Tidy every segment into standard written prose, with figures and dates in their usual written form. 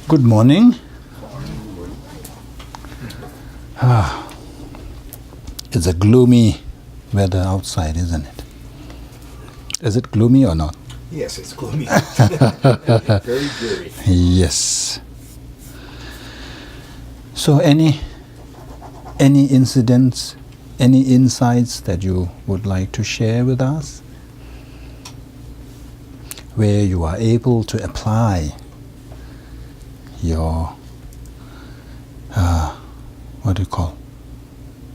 Good morning. It's a gloomy weather outside, isn't it? Is it gloomy or not? Yes, it's gloomy. Very dreary. Yes. So any incidents, any insights that you would like to share with us? Where you are able to apply your,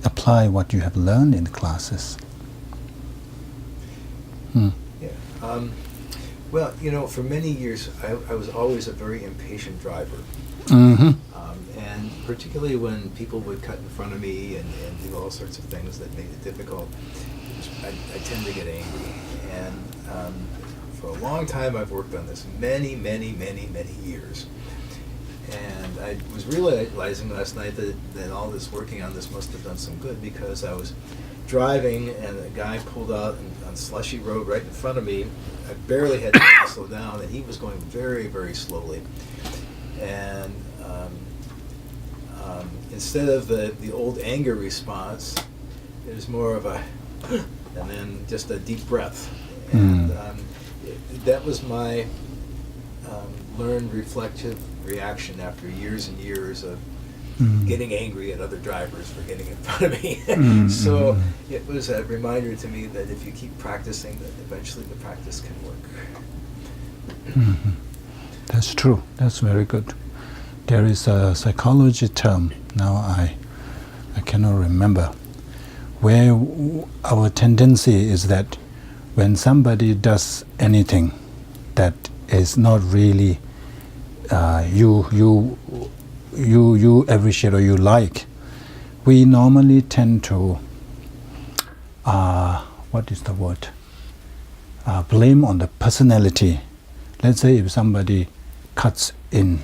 apply what you have learned in the classes. Yeah. Well, for many years, I was always a very impatient driver. Mm-hmm. And particularly when people would cut in front of me and do all sorts of things that made it difficult, I tend to get angry. And for a long time, I've worked on this, many years. And I was realizing last night that all this working on this must have done some good, because I was driving and a guy pulled out on slushy road right in front of me. I barely had to slow down, and he was going very, very slowly. And instead of the old anger response, it was more of a and then just a deep breath. And that was my learned reflective reaction after years and years of getting angry at other drivers for getting in front of me. So it was a reminder to me that if you keep practicing, that eventually the practice can work. That's true. That's very good. There is a psychology term, now I cannot remember, where our tendency is that when somebody does anything that is not really you appreciate or you like, we normally tend to blame on the personality. Let's say if somebody cuts in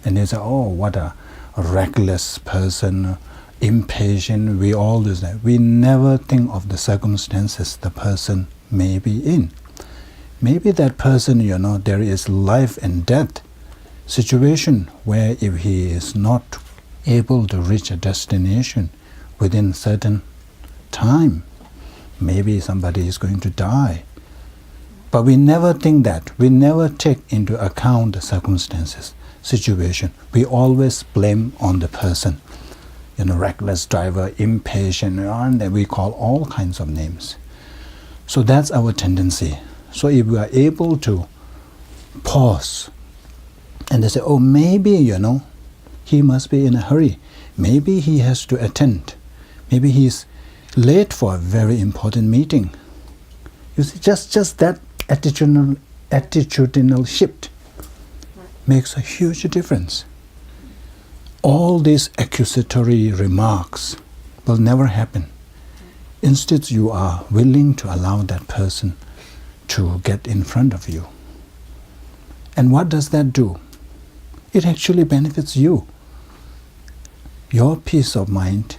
and they say, oh, what a reckless person, impatient, we all do that. We never think of the circumstances the person may be in. Maybe that person, there is life and death situation where if he is not able to reach a destination within a certain time, maybe somebody is going to die. But we never think that. We never take into account the circumstances, situation. We always blame on the person. Reckless driver, impatient, and we call all kinds of names. So that's our tendency. So if we are able to pause and they say, oh, maybe, he must be in a hurry. Maybe he has to attend. Maybe he's late for a very important meeting. You see, just that attitudinal shift makes a huge difference. All these accusatory remarks will never happen. Instead, you are willing to allow that person to get in front of you. And what does that do? It actually benefits you. Your peace of mind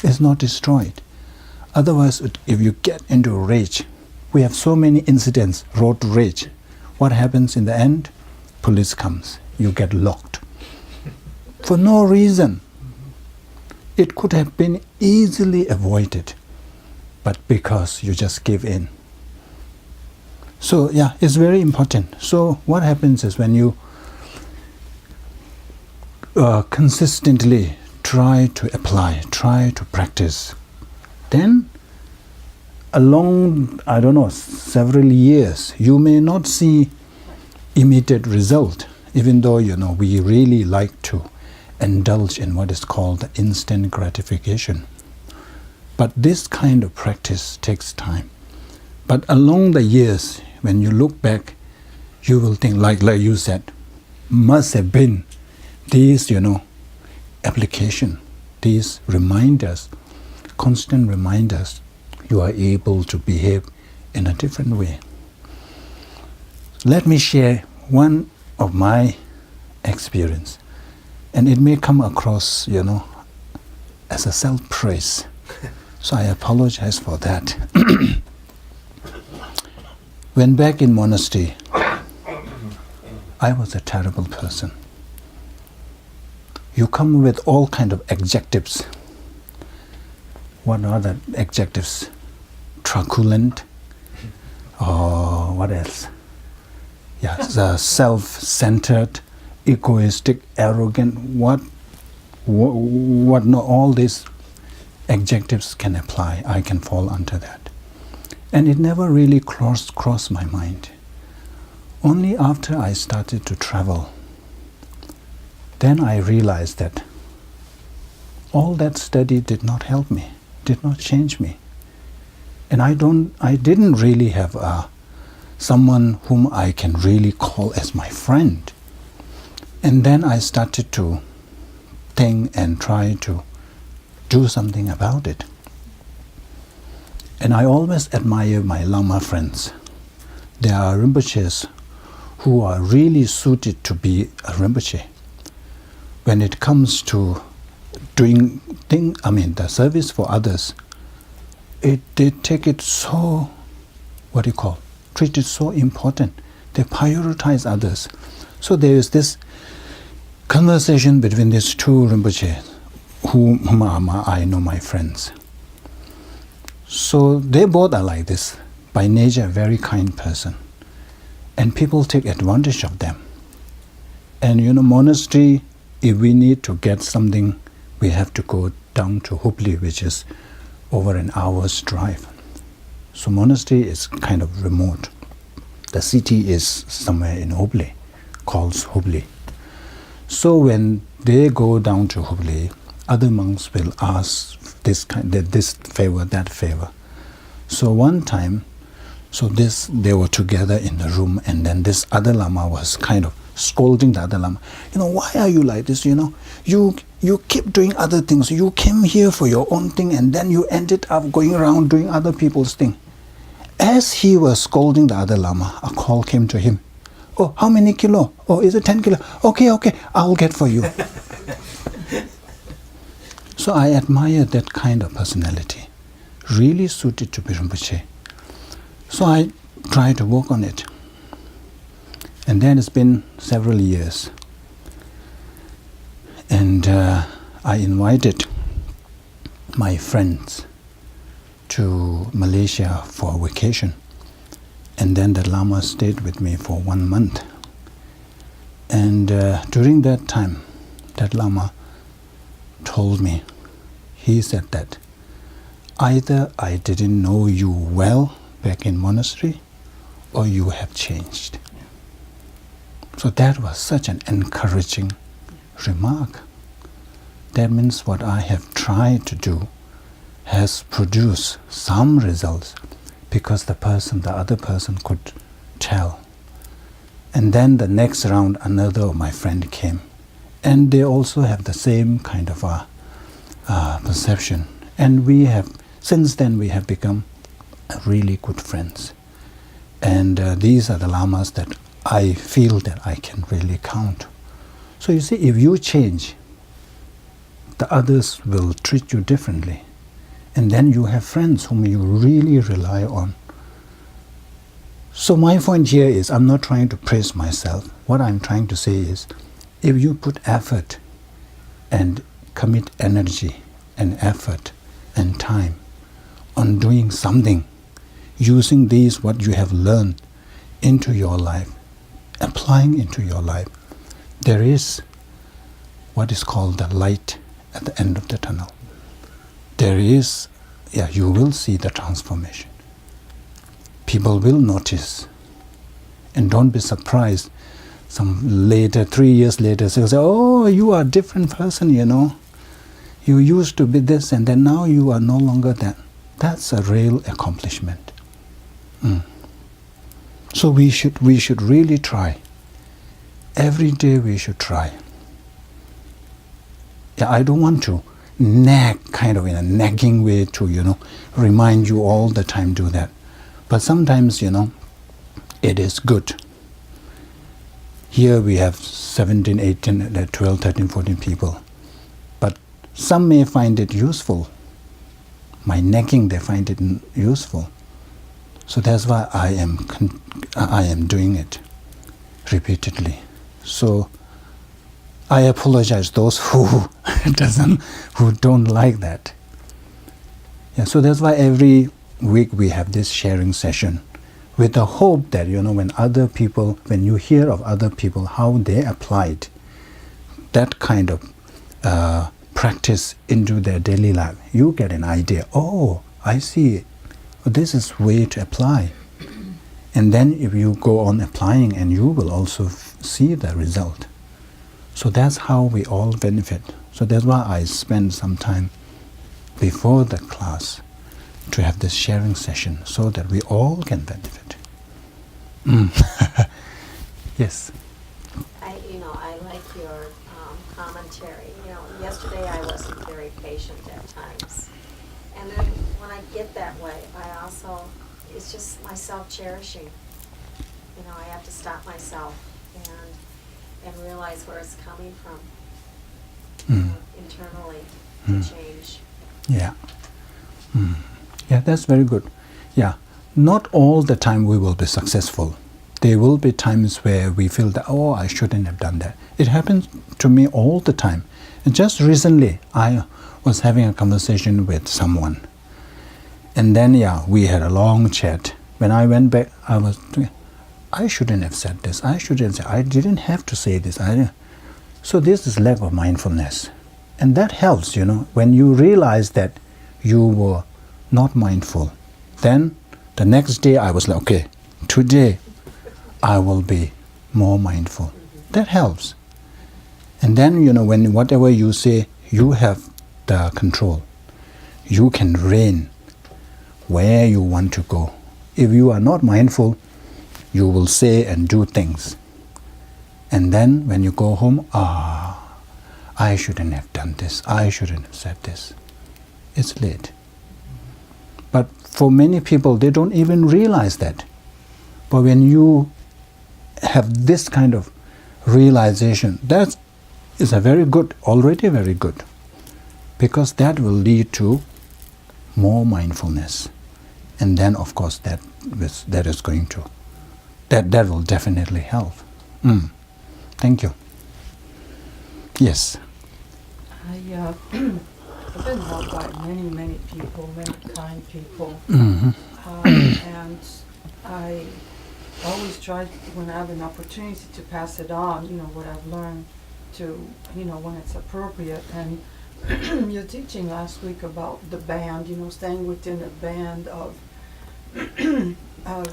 is not destroyed. Otherwise, if you get into rage, we have so many incidents, road rage. What happens in the end? Police comes. You get locked. For no reason. It could have been easily avoided, but because you just give in. So yeah, it's very important. So what happens is when you consistently try to apply, try to practice, then along, several years, you may not see immediate result, even though, we really like to indulge in what is called instant gratification. But this kind of practice takes time. But along the years, when you look back, you will think, like you said, must have been these, application, these reminders, constant reminders, you are able to behave in a different way. Let me share one of my experience. And it may come across, as a self-praise. So I apologize for that. When back in monastery, I was a terrible person. you come with all kind of adjectives. What are the adjectives? Truculent, or what else? Yeah, the self-centered, egoistic, arrogant. What? No, all these adjectives can apply. I can fall under that, and it never really crossed my mind. Only after I started to travel, then I realized that all that study did not help me, did not change me. And I didn't really have someone whom I can really call as my friend. And then I started to think and try to do something about it. And I always admire my Lama friends. There are Rinpoches who are really suited to be a Rinpoche. When it comes to doing the service for others, they take it so, treat it so important. They prioritize others. So there is this conversation between these two Rinpoche, whom I know my friends. So they both are like this, by nature a very kind person. And people take advantage of them. And monastery, if we need to get something, we have to go down to Hubli, which is over an hour's drive. So monastery is kind of remote. The city is somewhere in Hubli, called Hubli. So when they go down to Hubli, other monks will ask this favor, that favor. So one time, they were together in the room, and then this other Lama was kind of scolding the other Lama. Why are you like this? You keep doing other things. You came here for your own thing, and then you ended up going around doing other people's thing. As he was scolding the other Lama, a call came to him. Oh, how many kilo? Oh, is it 10 kilo? Okay, I'll get for you. So I admire that kind of personality, really suited to be Rinpoche. So I try to work on it. And then it's been several years. And I invited my friends to Malaysia for a vacation. And then the Lama stayed with me for 1 month. And during that time, that Lama told me, he said that either I didn't know you well back in monastery, or you have changed. So that was such an encouraging remark. That means what I have tried to do has produced some results, because the other person could tell. And then the next round, another of my friend came, and they also have the same kind of perception. And since then we have become really good friends. And these are the Lamas that I feel that I can really count. So you see, if you change, the others will treat you differently. And then you have friends whom you really rely on. So my point here is, I'm not trying to praise myself. What I'm trying to say is, if you put effort and commit energy and effort and time on doing something, using these, what you have learned, into your life, applying into your life, there is what is called the light at the end of the tunnel. There is, you will see the transformation. People will notice. And don't be surprised. 3 years later, they'll say, oh, you are a different person, You used to be this, and then now you are no longer that. That's a real accomplishment. So we should really try. Every day we should try. I don't want to nag, kind of in a nagging way to, remind you all the time, do that. But sometimes, it is good. Here we have 17, 18, 12, 13, 14 people. But some may find it useful. My nagging, they find it useful. So that's why I am doing it repeatedly. So I apologize those who don't like that. Yeah, so that's why every week we have this sharing session, with the hope that when you hear of other people how they applied that kind of practice into their daily life, you get an idea. Oh, I see. This is way to apply. And then if you go on applying, and you will also see the result. So that's how we all benefit. So that's why I spend some time before the class to have this sharing session, so that we all can benefit. Yes. I like your commentary. Yesterday I wasn't very patient at times. And then when I get that way, it's just my self-cherishing. I have to stop myself and realize where it's coming from internally to change. Yeah. Yeah, that's very good. Yeah. Not all the time we will be successful. There will be times where we feel that, oh, I shouldn't have done that. It happens to me all the time. And just recently, I was having a conversation with someone. And then, we had a long chat. When I went back, I shouldn't have said this. I didn't have to say this. So this is lack of mindfulness. And that helps, when you realize that you were not mindful. Then the next day I was like, okay, today I will be more mindful. That helps. And then, when whatever you say, you have the control. You can rein where you want to go. If you are not mindful, you will say and do things. And then when you go home, I shouldn't have done this. I shouldn't have said this. It's late. But for many people, they don't even realize that. But when you have this kind of realization, that is already very good. Because that will lead to more mindfulness. And then, of course, that will definitely help. Thank you. Yes. I've been helped by many people, many kind people. Mm-hmm. And I always try, when I have an opportunity, to pass it on, what I've learned to, when it's appropriate. And your teaching last week about the band, staying within a band of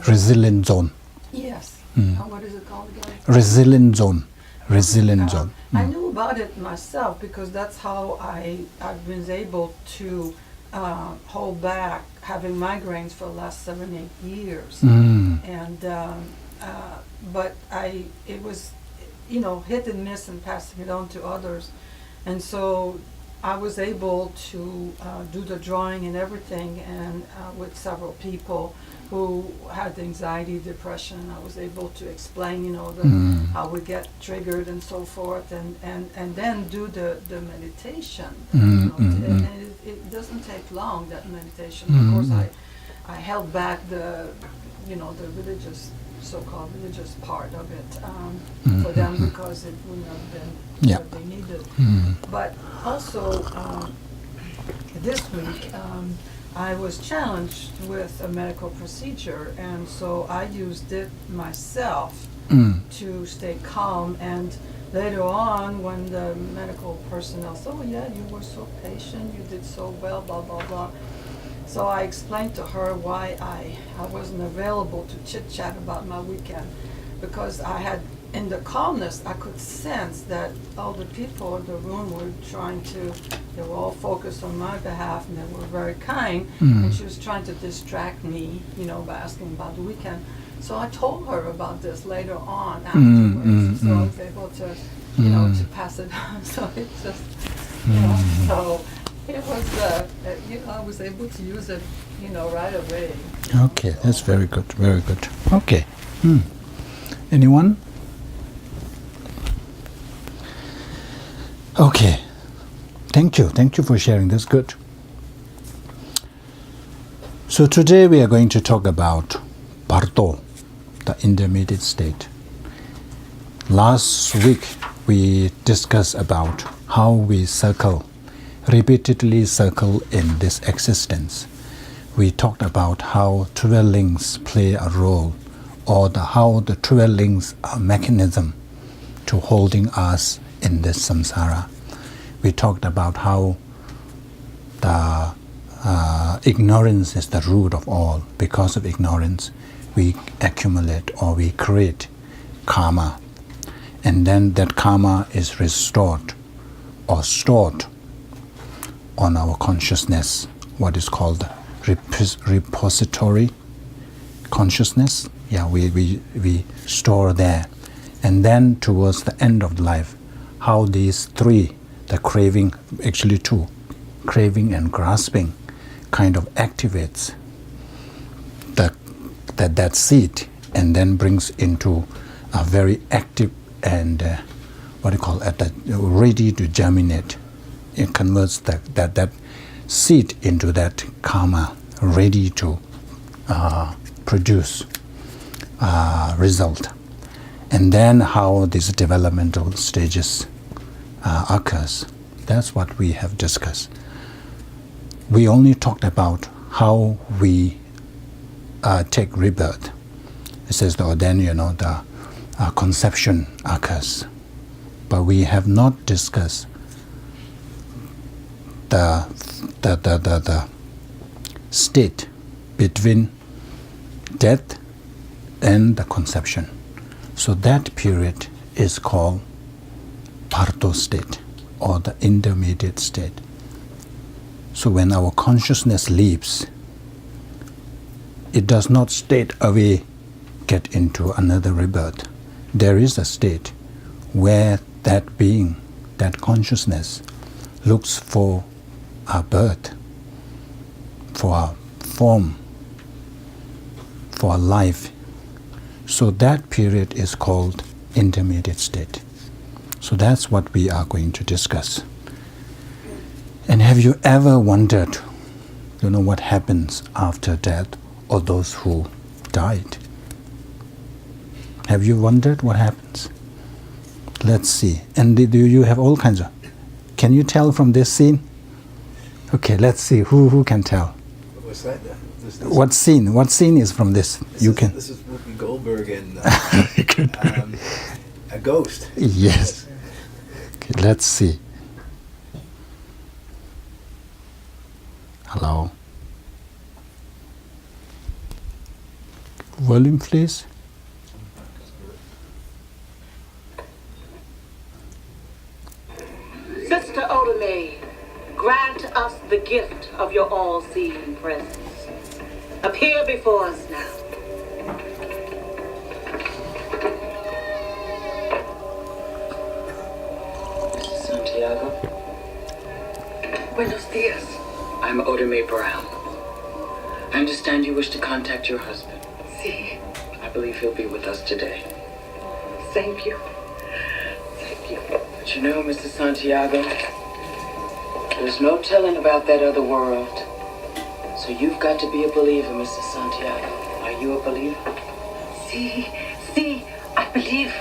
resilient zone. Yes. What is it called again? Resilient zone. Resilient zone. I knew about it myself because that's how I've been able to hold back having migraines for the last 7-8 years. And but it was hit and miss and passing it on to others. And so I was able to do the drawing and everything, and with several people who had anxiety, depression. I was able to explain, how we get triggered and so forth, and then do the meditation. And it doesn't take long, that meditation. Of course, I held back the religious, so-called religious part of it for them, because it wouldn't have been what they needed. But also, this week, I was challenged with a medical procedure, and so I used it myself to stay calm. And later on, when the medical personnel said, "Oh yeah, you were so patient, you did so well, blah, blah, blah." So I explained to her why I wasn't available to chit-chat about my weekend, because I had, in the calmness, I could sense that all the people in the room were they were all focused on my behalf, and they were very kind, and she was trying to distract me, by asking about the weekend. So I told her about this later on afterwards, so I was able to, to pass it on. So it just, so it was, I was able to use it, right away. Okay, that's very good, very good. Okay. Anyone? Okay. Thank you for sharing. That's good. So today we are going to talk about Bardo, the intermediate state. Last week we discuss about how we repeatedly circle in this existence. We talked about how 12 links play a role, or how the 12 links are a mechanism to holding us in this samsara. We talked about how the ignorance is the root of all. Because of ignorance, we accumulate or we create karma. And then that karma is restored or stored on our consciousness, what is called repository consciousness. Yeah, we store there. And then towards the end of life, how these three, the craving, actually two, craving and grasping, kind of activates that seed and then brings into a very active and ready to germinate. It converts that seed into that karma, ready to produce result. And then how these developmental stages occurs. That's what we have discussed. We only talked about how we take rebirth. It says, then the conception occurs. But we have not discussed the state between death and the conception. So that period is called Bardo state, or the intermediate state. So when our consciousness leaves, it does not straight away get into another rebirth. There is a state where that being, that consciousness, looks for a birth, for a form, for a life. So that period is called intermediate state. So that's what we are going to discuss. And have you ever wondered, what happens after death, or those who died? Have you wondered what happens? Let's see. And do you have all kinds of... Can you tell from this scene? Okay, let's see. Who can tell? What's that? What scene? What scene is from this? This is Whoopi Goldberg and a ghost. Yes. Okay, let's see. Hello. Volume, please. Sister Odomei, grant us the gift of your all-seeing presence. Appear before us now. Mrs. Santiago? Buenos dias. I'm Odomei Brown. I understand you wish to contact your husband. Si. I believe he'll be with us today. Thank you. Thank you. But Mrs. Santiago, there's no telling about that other world. So you've got to be a believer, Mrs. Santiago. Are you a believer? Si. I believe.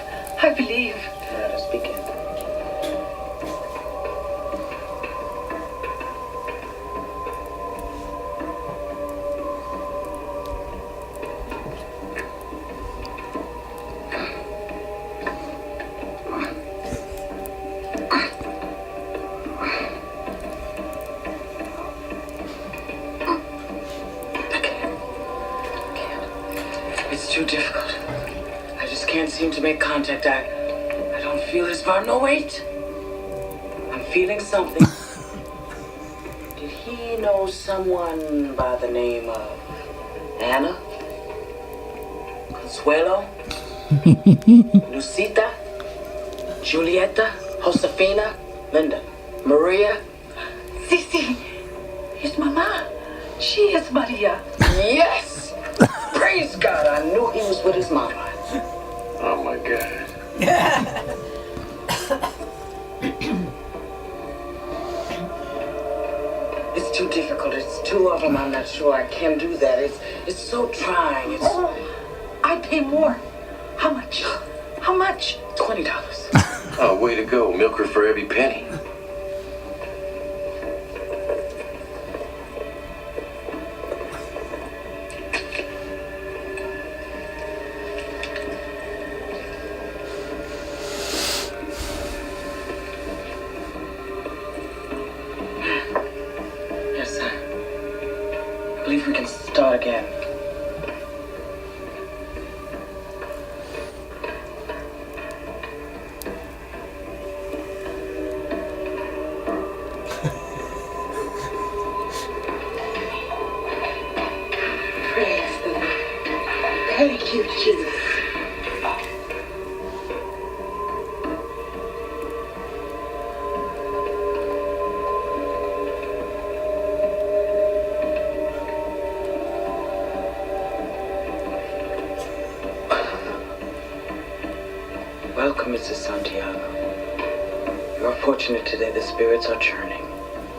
Let us begin. Too difficult. I just can't seem to make contact. I don't feel his bar. No, wait. I'm feeling something. Did he know someone by the name of Anna? Consuelo? Lucita? Julieta? Josefina? Linda? Maria? Si. It's Mama. She is Maria. Yes! Praise God, I knew he was with his mama. Oh my God. It's too difficult. It's two of them. I'm not sure I can do that. It's so trying. I pay more. How much? $20. Oh, way to go. Milk her for every penny. Yes, I believe we can start again. Praise the Lord. Thank you, Jesus. Welcome, Mrs. Santiago. You are fortunate today. The spirits are churning.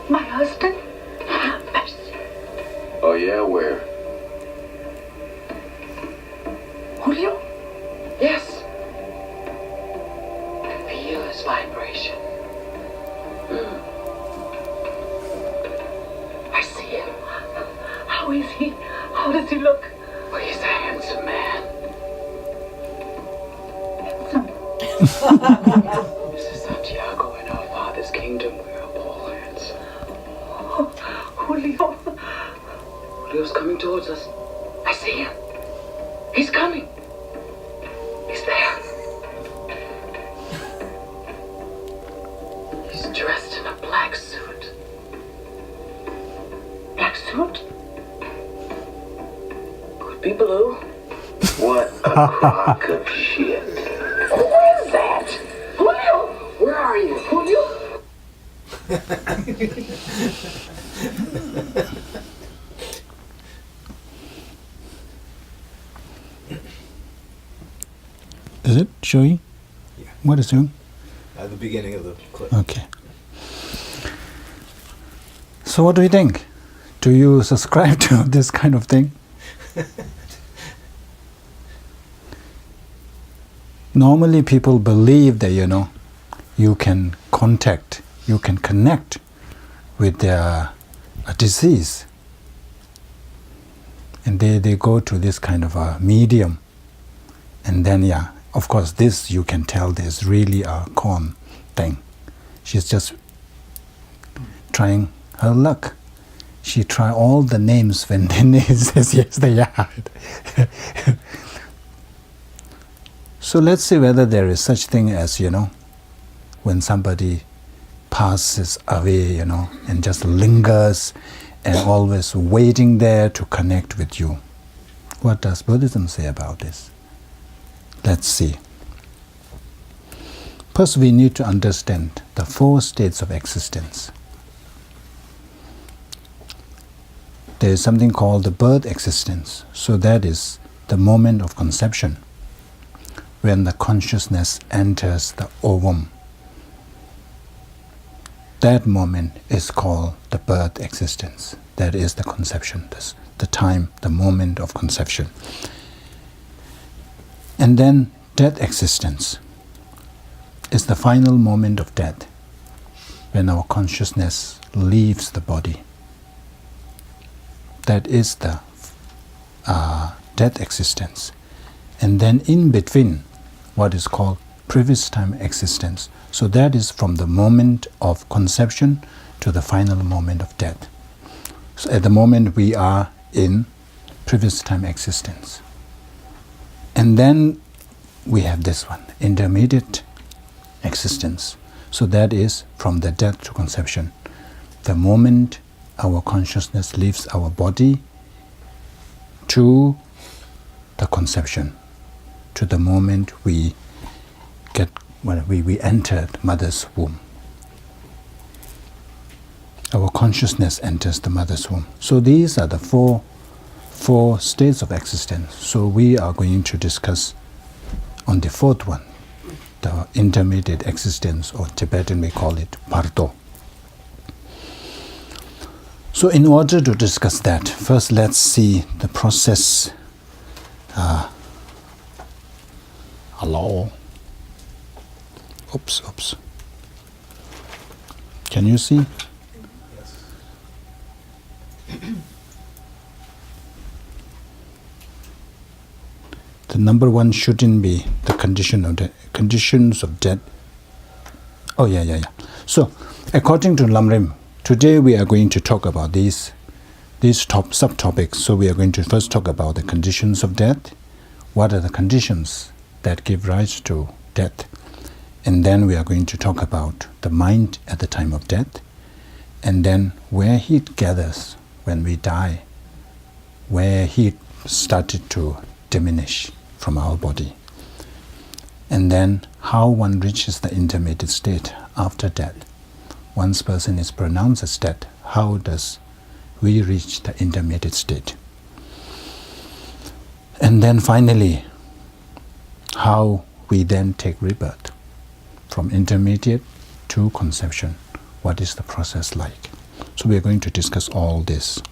My husband? Mercy. Oh, yeah, where? Julio? Yes. Feel his vibration. I see him. How is he? How does he look? Well, he's a handsome man. Mrs. Santiago, in our Father's kingdom, we are all handsome. Julio. Julio's coming towards us. I see him. He's coming. He's there. He's dressed in a black suit. Black suit? Could be blue. What a crock of shit. Who is that? Julio! Where are you? Julio? Is it showing? Yeah. What is doing? The beginning of the clip. Okay. So what do you think? Do you subscribe to this kind of thing? Normally people believe that, you can contact, you can connect with a disease. And they go to this kind of a medium. And then, of course, this you can tell there's really a con thing. She's just trying her luck. She try all the names when then he says yes, they are. So let's see whether there is such thing as, when somebody passes away, and just lingers and always waiting there to connect with you. What does Buddhism say about this? Let's see. First, we need to understand the 4 states of existence. There is something called the birth existence. So that is the moment of conception, when the consciousness enters the ovum. That moment is called the birth existence. That is the conception, the time, the moment of conception. And then death existence is the final moment of death, when our consciousness leaves the body. That is the death existence. And then in between, what is called previous time existence. So that is from the moment of conception to the final moment of death. So at the moment we are in previous time existence. And then we have this one, intermediate existence. So that is from the death to conception. The moment our consciousness leaves our body to the conception, to the moment we entered mother's womb. Our consciousness enters the mother's womb. So these are the four states of existence. So we are going to discuss on the 4th one, the intermediate existence, or Tibetan we call it Bardo. So in order to discuss that, first let's see the process. Hello. Oops. Can you see? Yes. The number one shouldn't be the conditions of death. Oh, yeah. So, according to Lamrim, today we are going to talk about these subtopics. So we are going to first talk about the conditions of death. What are the conditions that give rise to death? And then we are going to talk about the mind at the time of death. And then where heat gathers when we die, where heat started to diminish from our body. And then how one reaches the intermediate state after death. Once person is pronounced as dead, how does we reach the intermediate state? And then finally, how we then take rebirth from intermediate to conception. What is the process like? So we are going to discuss all this.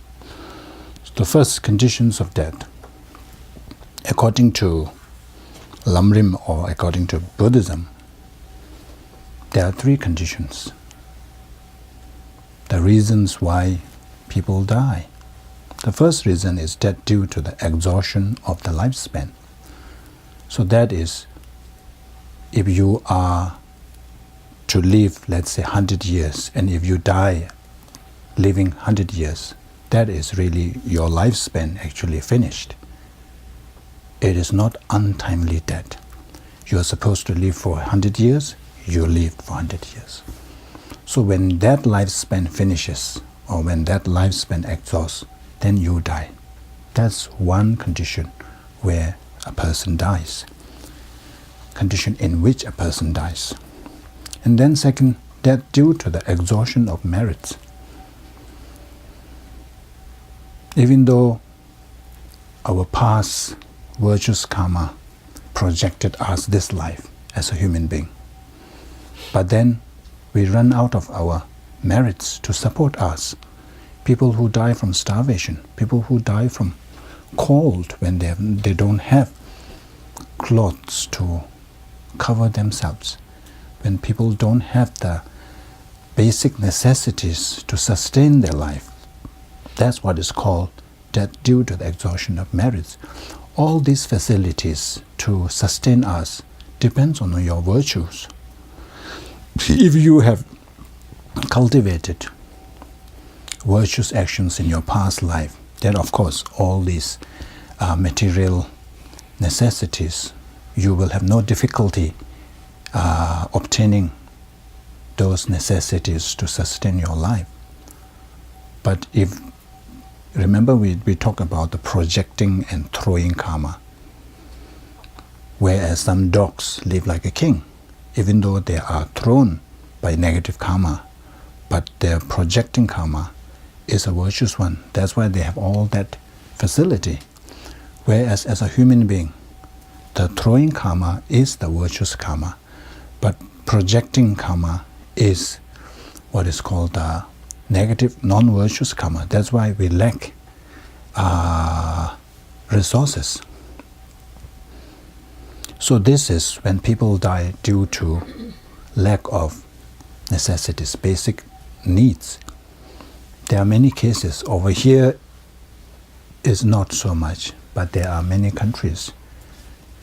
The first, conditions of death. According to Lamrim, or according to Buddhism, there are three conditions. The reasons why people die. The first reason is death due to the exhaustion of the lifespan. So that is, if you are to live, let's say, 100 years, and if you die living 100 years, that is really your lifespan actually finished. It is not untimely death. You are supposed to live for 100 years, you lived for 100 years. So when that lifespan finishes, or when that lifespan exhausts, then you die. That's one condition where a person dies. Condition in which a person dies. And then second, death due to the exhaustion of merits. Even though our past virtuous karma projected us this life as a human being, but then we run out of our merits to support us. People who die from starvation, people who die from cold when they don't have clothes to cover themselves, when people don't have the basic necessities to sustain their life. That's what is called death due to the exhaustion of merits. All these facilities to sustain us depends on your virtues. If you have cultivated virtuous actions in your past life, then of course all these material necessities, you will have no difficulty obtaining those necessities to sustain your life. But if, remember we talk about the projecting and throwing karma, whereas some dogs live like a king, even though they are thrown by negative karma, but their projecting karma is a virtuous one. That's why they have all that facility. Whereas as a human being, the throwing karma is the virtuous karma, but projecting karma is what is called the negative, non-virtuous karma. That's why we lack resources. So this is when people die due to lack of necessities, basic needs. There are many cases. Over here is not so much, but there are many countries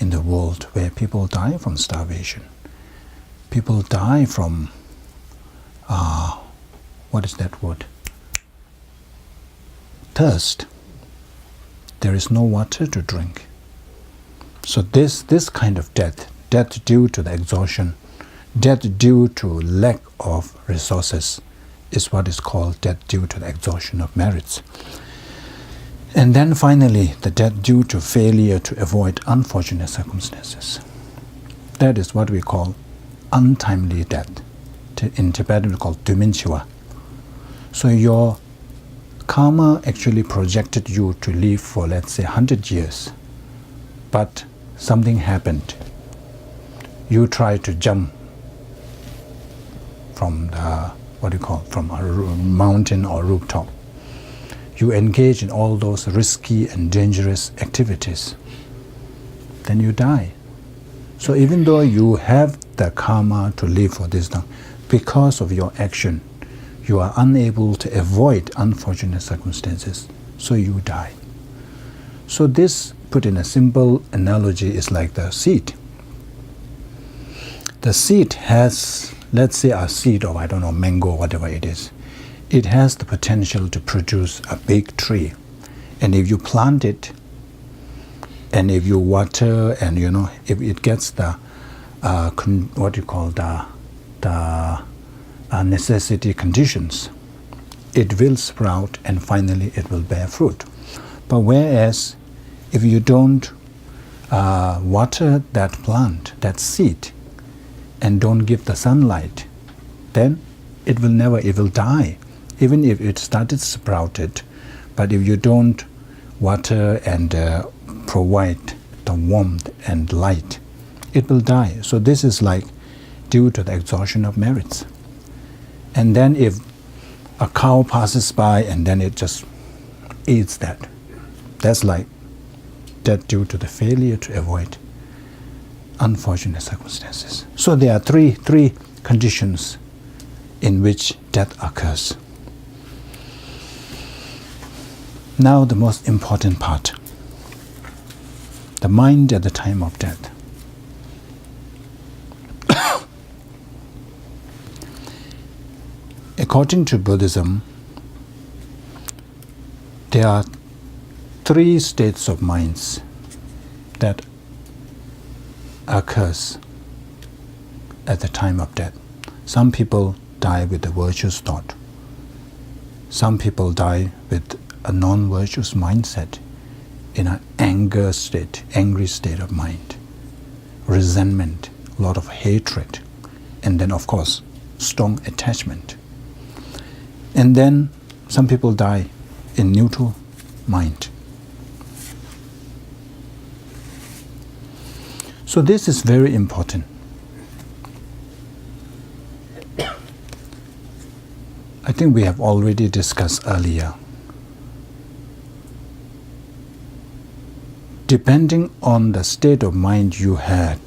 in the world where people die from starvation. People die from, what is that word? Thirst. There is no water to drink. So this kind of death due to the exhaustion, death due to lack of resources, is what is called death due to the exhaustion of merits. And then finally, the death due to failure to avoid unfortunate circumstances. That is what we call untimely death. In Tibetan we call duminchiwa. So your karma actually projected you to live for, let's say, 100 years, but something happened. You try to jump from the, from a mountain or rooftop. You engage in all those risky and dangerous activities. Then you die. So even though you have the karma to live for this long. Because of your action, you are unable to avoid unfortunate circumstances, so you die. So this, put in a simple analogy, is like the seed. The seed has, let's say a seed of, I don't know, mango, whatever it is. It has the potential to produce a big tree. And if you plant it, and if you water, and if it gets the necessity conditions, it will sprout and finally it will bear fruit. But whereas if you don't water that plant, that seed, and don't give the sunlight, then it will die. Even if it started sprouted, but if you don't water and provide the warmth and light, it will die. So this is like due to the exhaustion of merits. And then if a cow passes by and then it just eats that, that's like that due to the failure to avoid unfortunate circumstances. So there are three conditions in which death occurs. Now the most important part, the mind at the time of death. According to Buddhism, there are 3 states of minds that occurs at the time of death. Some people die with a virtuous thought. Some people die with a non-virtuous mindset, in an angry state of mind, resentment, a lot of hatred, and then of course strong attachment. And then some people die in neutral mind. So this is very important. I think we have already discussed earlier. Depending on the state of mind you had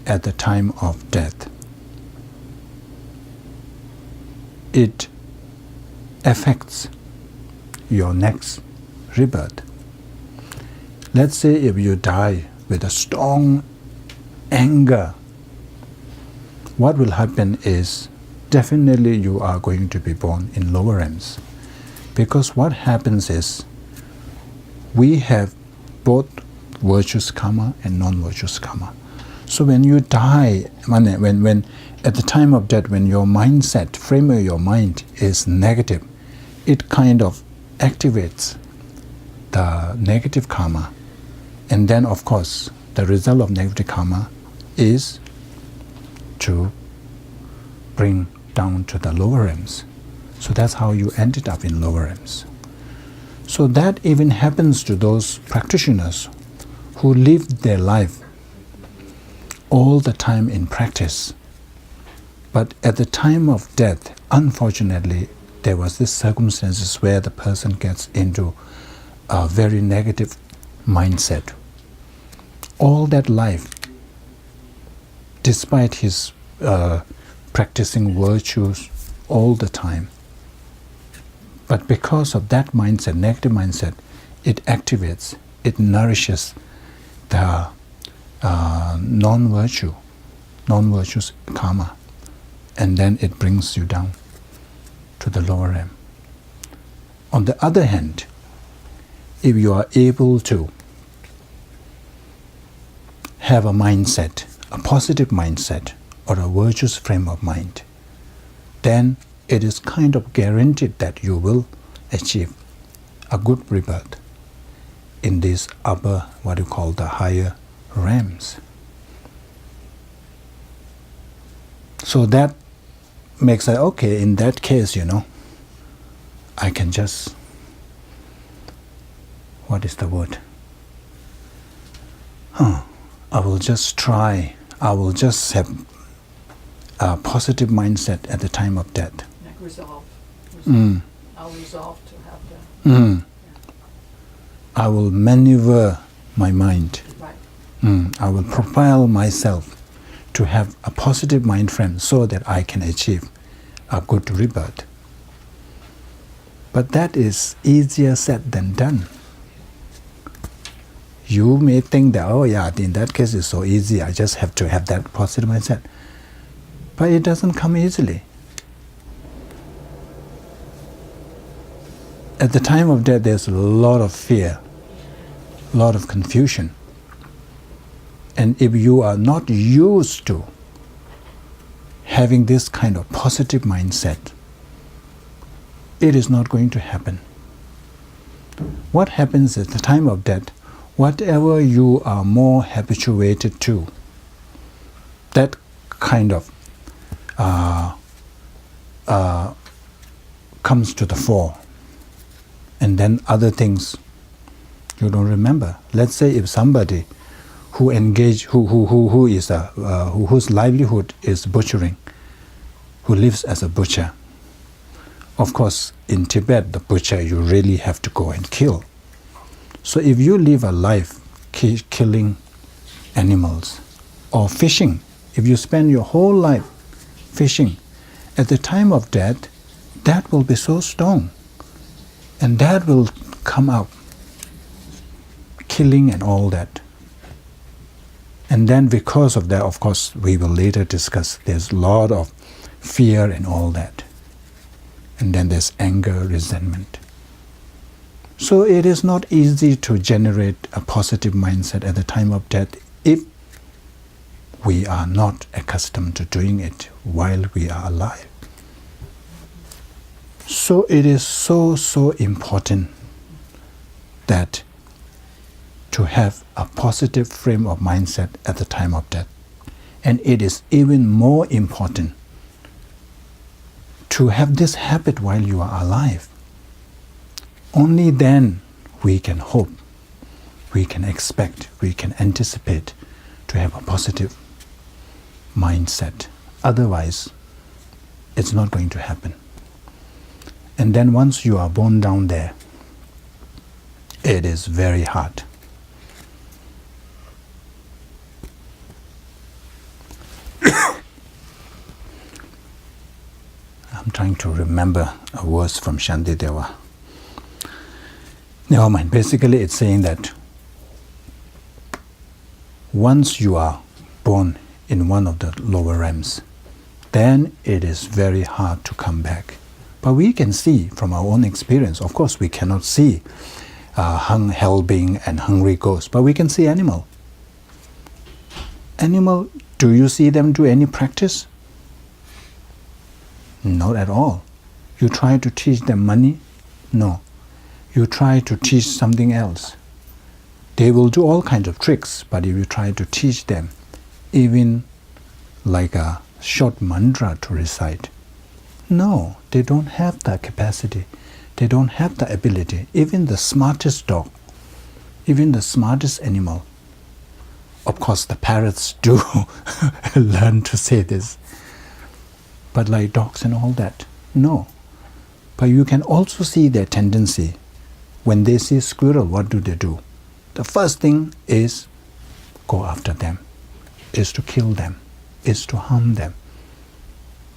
at the time of death, it affects your next rebirth. Let's say if you die with a strong anger, what will happen is definitely you are going to be born in lower realms. Because what happens is we have both virtuous karma and non-virtuous karma. So when you die, when at the time of death, when your mindset, frame of your mind is negative, it kind of activates the negative karma. And then of course the result of negative karma is to bring down to the lower realms. So that's how you ended up in lower realms. So that even happens to those practitioners who lived their life all the time in practice. But at the time of death, unfortunately, there was this circumstances where the person gets into a very negative mindset. All that life, despite his practicing virtues all the time, but because of that mindset, negative mindset, it activates, it nourishes the non-virtuous karma, and then it brings you down to the lower realm. On the other hand, if you are able to have a mindset, a positive mindset, or a virtuous frame of mind, then it is kind of guaranteed that you will achieve a good rebirth in these upper, what you call the higher realms. So that makes it okay. In that case, I can just, what is the word? I will just try. I will just have a positive mindset at the time of death. Like resolve. I'll resolve to have that. I will maneuver my mind. Right. I will propel myself to have a positive mind frame so that I can achieve a good rebirth. But that is easier said than done. You may think that, oh yeah, in that case it's so easy, I just have to have that positive mindset. But it doesn't come easily. At the time of death, there's a lot of fear, a lot of confusion. And if you are not used to having this kind of positive mindset, it is not going to happen. What happens at the time of death, whatever you are more habituated to, that kind of comes to the fore. And then other things you don't remember. Let's say if somebody who whose livelihood is butchering, who lives as a butcher. Of course, in Tibet, the butcher you really have to go and kill. So if you live a life killing animals or fishing, if you spend your whole life fishing, at the time of death, that will be so strong. And that will come out, killing and all that. And then because of that, of course, we will later discuss, there's a lot of fear and all that. And then there's anger, resentment. So it is not easy to generate a positive mindset at the time of death if we are not accustomed to doing it while we are alive. So it is so important that to have a positive frame of mindset at the time of death. And it is even more important to have this habit while you are alive. Only then we can hope, we can expect, we can anticipate to have a positive mindset. Otherwise, it's not going to happen. And then once you are born down there, it is very hard. I'm trying to remember a verse from Shantideva. Never mind. Basically, it's saying that once you are born in one of the lower realms, then it is very hard to come back. But we can see from our own experience, of course we cannot see hell being and hungry ghosts, but we can see animal. Animal, do you see them do any practice? Not at all. You try to teach them money? No. You try to teach something else. They will do all kinds of tricks, but if you try to teach them even like a short mantra to recite, no, they don't have that capacity. They don't have the ability. Even the smartest dog, even the smartest animal. Of course, the parrots do learn to say this. But like dogs and all that, no. But you can also see their tendency. When they see squirrel, what do? The first thing is go after them, is to kill them, is to harm them.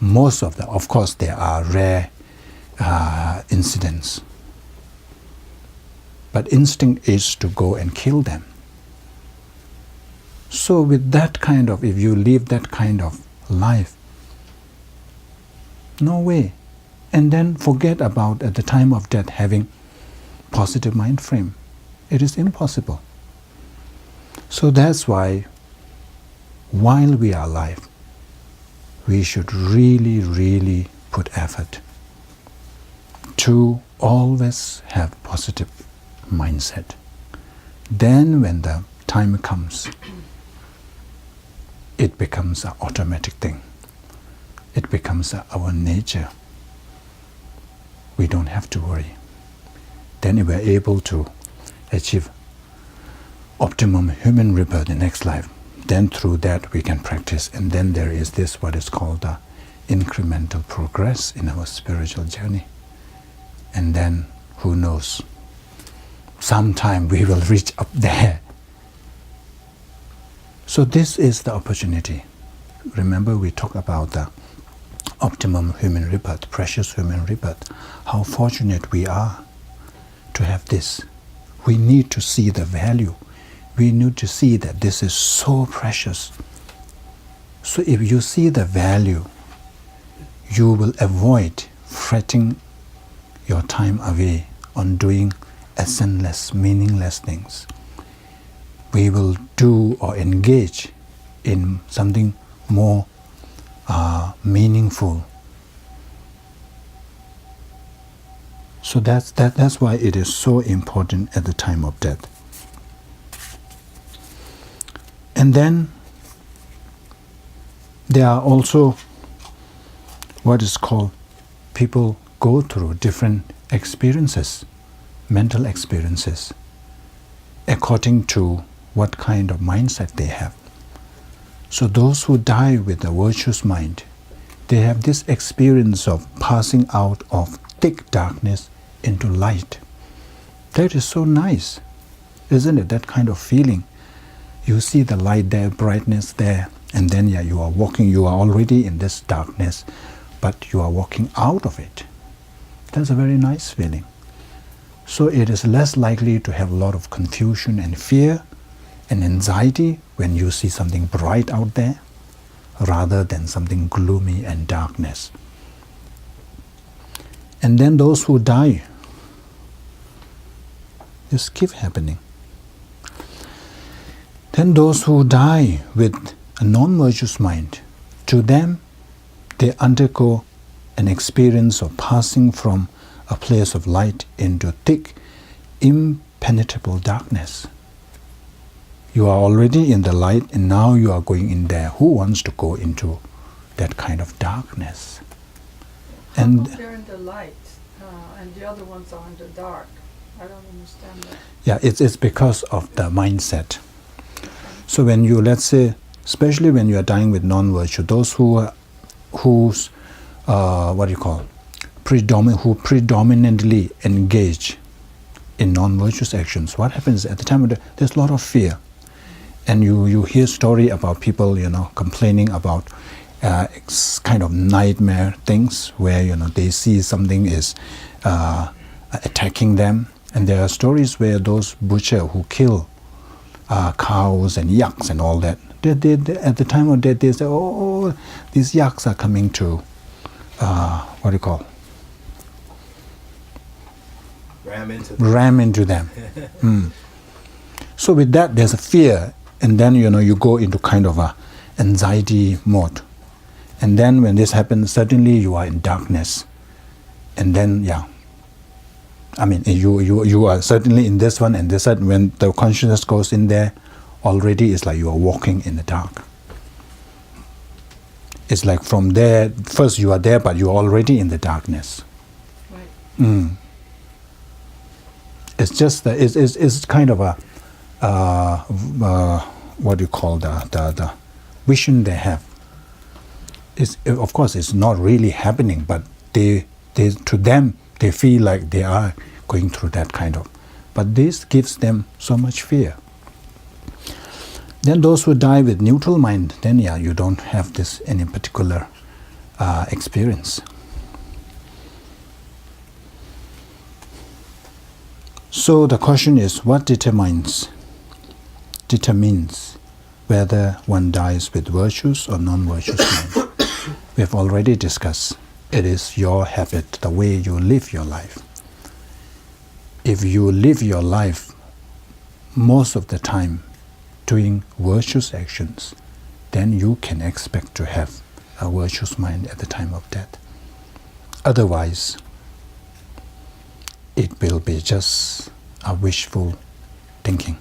Most of them, of course, there are rare incidents. But instinct is to go and kill them. So with that kind of, if you live that kind of life, no way. And then forget about at the time of death having positive mind frame. It is impossible. So that's why while we are alive, we should really put effort to always have positive mindset. Then when the time comes, it becomes an automatic thing. It becomes our nature. We don't have to worry. Then we are able to achieve optimum human rebirth in next life. Then through that we can practice, and then there is this what is called the incremental progress in our spiritual journey. And then who knows, sometime we will reach up there. So this is the opportunity. remember we talked about the optimum human rebirth, precious human rebirth, how fortunate we are to have this. We need to see the value. We need to see that this is so precious. So if you see the value, you will avoid fretting your time away on doing essenceless, meaningless things. We will do or engage in something more meaningful. So that's why it is so important at the time of death. And then there are also what is called, people go through different experiences, mental experiences, according to what kind of mindset they have. So those who die with a virtuous mind, they have this experience of passing out of thick darkness into light. That is so nice, isn't it? That kind of feeling. You see the light there, brightness there, and then you are walking, you are already in this darkness, but you are walking out of it. That's a very nice feeling. So it is less likely to have a lot of confusion and fear and anxiety when you see something bright out there, rather than something gloomy and darkness. And then those who die, this keeps happening. Then those who die with a non-virtuous mind, to them, they undergo an experience of passing from a place of light into thick, impenetrable darkness. You are already in the light, and now you are going in there. Who wants to go into that kind of darkness? And they're in the light, and the other ones are in the dark. I don't understand that. Yeah, it's because of the mindset. So when you, let's say, especially when you are dying with non-virtue, those who predominantly engage in non-virtuous actions, what happens at the time of death? There's a lot of fear. And you hear story about people, complaining about kind of nightmare things where, they see something is attacking them. And there are stories where those butchers who kill cows and yaks and all that, they, at the time of death, they say, oh, these yaks are coming to, ram into them. So with that, there's a fear. And then, you go into kind of a anxiety mode. And then when this happens, suddenly you are in darkness. And then, you are certainly in this one and this one. When the consciousness goes in there, already it's like you are walking in the dark. It's like from there, first you are there, but you are already in the darkness. Right. It's just, it's kind of a, what do you call the vision they have. Of course, it's not really happening, but they to them, they feel like they are going through that kind of. But this gives them so much fear. Then those who die with neutral mind, then you don't have this any particular experience. So the question is, what determines whether one dies with virtuous or non-virtuous mind? We have already discussed. It is your habit, the way you live your life. If you live your life most of the time doing virtuous actions, then you can expect to have a virtuous mind at the time of death. Otherwise, it will be just a wishful thinking.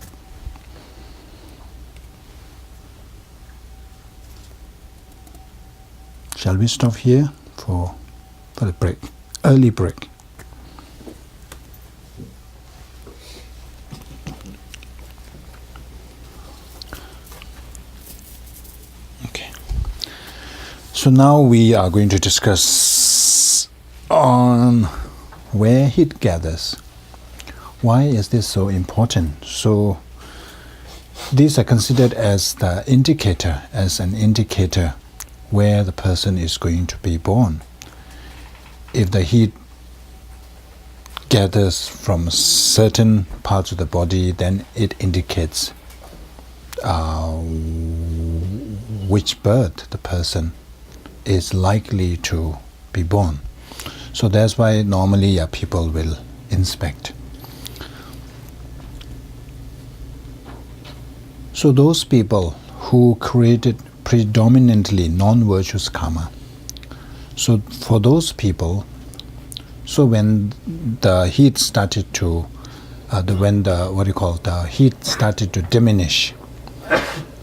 Shall we stop here for the break, early break? Okay. So now we are going to discuss on where heat gathers. Why is this so important? So these are considered as an indicator where the person is going to be born. If the heat gathers from certain parts of the body, then it indicates which birth the person is likely to be born. So that's why normally people will inspect. So those people who created predominantly non-virtuous karma, so for those people, so when the heat started to, the heat started to diminish,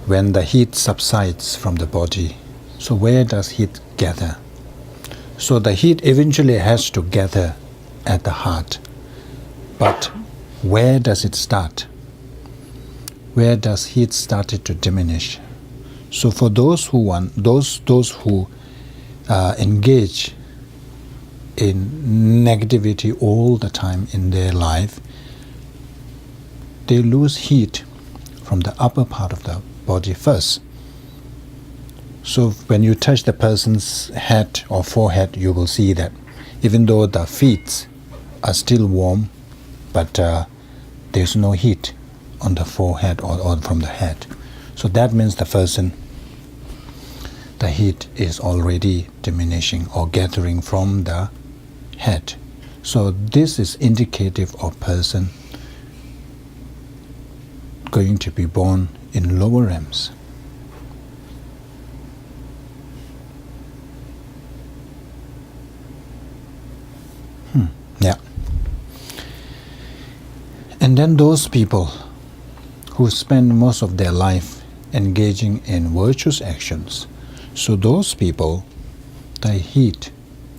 when the heat subsides from the body, so where does heat gather? So the heat eventually has to gather at the heart, but where does it start? Where does heat started to diminish? So for those who engage in negativity all the time in their life, they lose heat from the upper part of the body first. So when you touch the person's head or forehead, you will see that even though the feet are still warm, but there's no heat on the forehead or from the head. So that means the heat is already diminishing or gathering from the head. So this is indicative of person going to be born in lower realms. Yeah. And then those people who spend most of their life engaging in virtuous actions, so those people, the heat,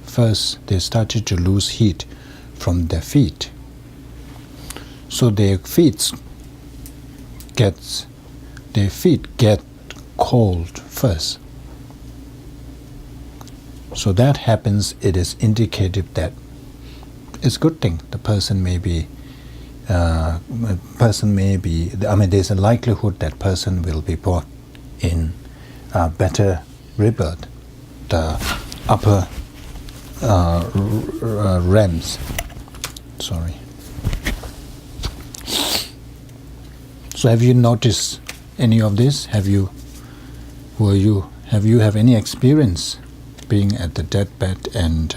first they started to lose heat from their feet. So their feet get cold first. So that happens, it is indicative that it's a good thing the person may be, there's a likelihood that person will be brought in better rebirth, the upper realms. Sorry. So have you noticed any of this? Have you have any experience being at the deathbed and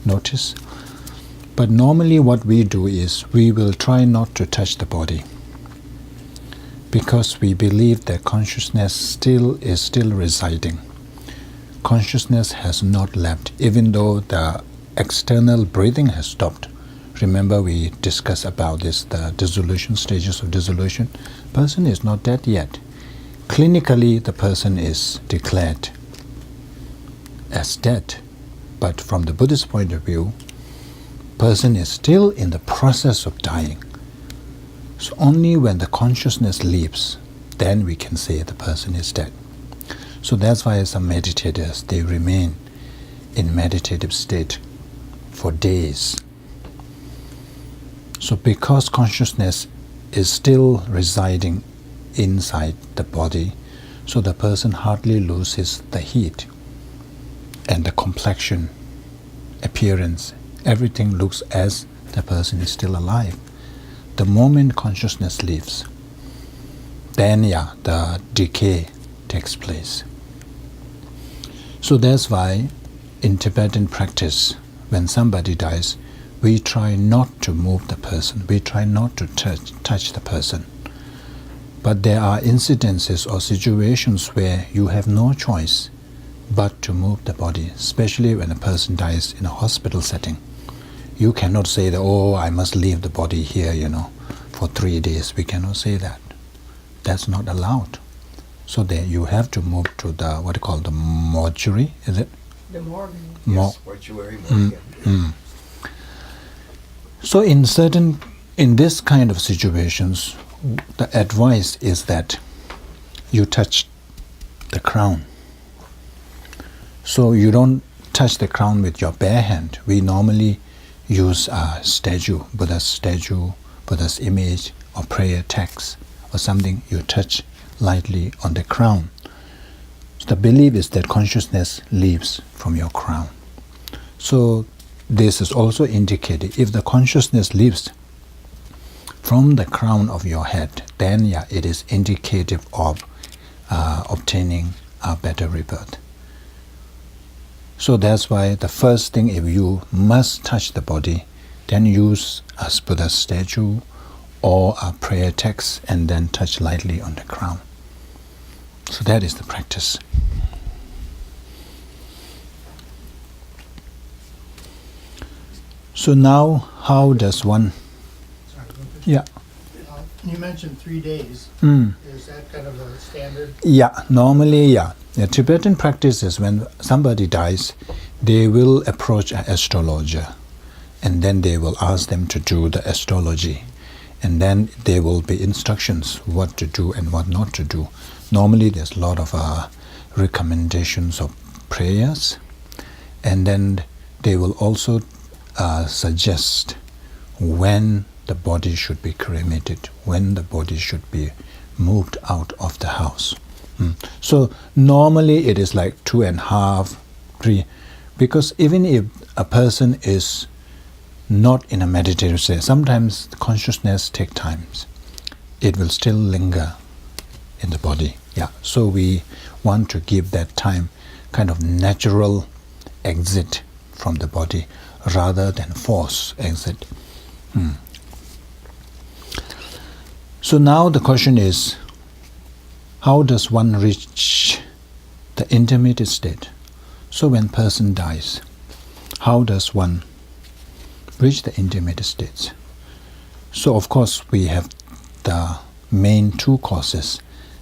notice? But normally what we do is we will try not to touch the body, because we believe that consciousness is still residing. Consciousness has not left, even though the external breathing has stopped. Remember we discussed about this, the dissolution, stages of dissolution. Person is not dead yet. Clinically the person is declared as dead, but from the Buddhist point of view, person is still in the process of dying. So only when the consciousness leaves, then we can say the person is dead. So that's why some meditators, they remain in meditative state for days. So because consciousness is still residing inside the body, so the person hardly loses the heat and the complexion, appearance, everything looks as the person is still alive. The moment consciousness leaves, then the decay takes place. So that's why in Tibetan practice, when somebody dies, we try not to move the person, we try not to touch the person. But there are incidences or situations where you have no choice but to move the body, especially when a person dies in a hospital setting. You cannot say that, oh, I must leave the body here, for 3 days. We cannot say that. That's not allowed. So there you have to move to the, what you call the mortuary, is it? The morgue. Yes, mortuary, morgue. So in this kind of situations, the advice is that you touch the crown. So you don't touch the crown with your bare hand. We normally use a statue, Buddha's image, or prayer text, or something. You touch lightly on the crown. The belief is that consciousness leaves from your crown. So this is also indicated. If the consciousness leaves from the crown of your head, then it is indicative of obtaining a better rebirth. So that's why the first thing, if you must touch the body, then use a Buddha statue or a prayer text and then touch lightly on the crown. So that is the practice. So now, how does one... Sorry, Yeah. You mentioned 3 days. Mm. Is that kind of a standard? Yeah, normally, The Tibetan practice is when somebody dies, they will approach an astrologer and then they will ask them to do the astrology. And then there will be instructions what to do and what not to do. Normally there's a lot of recommendations of prayers, and then they will also suggest when the body should be cremated, when the body should be moved out of the house. So normally it is like 2.5, 3, because even if a person is not in a meditative state, sometimes the consciousness takes time. It will still linger in the body. So we want to give that time kind of natural exit from the body rather than force exit. So now the question is, how does one reach the intermediate state? So when person dies, how does one reach the intermediate states? So of course we have the main 2 causes,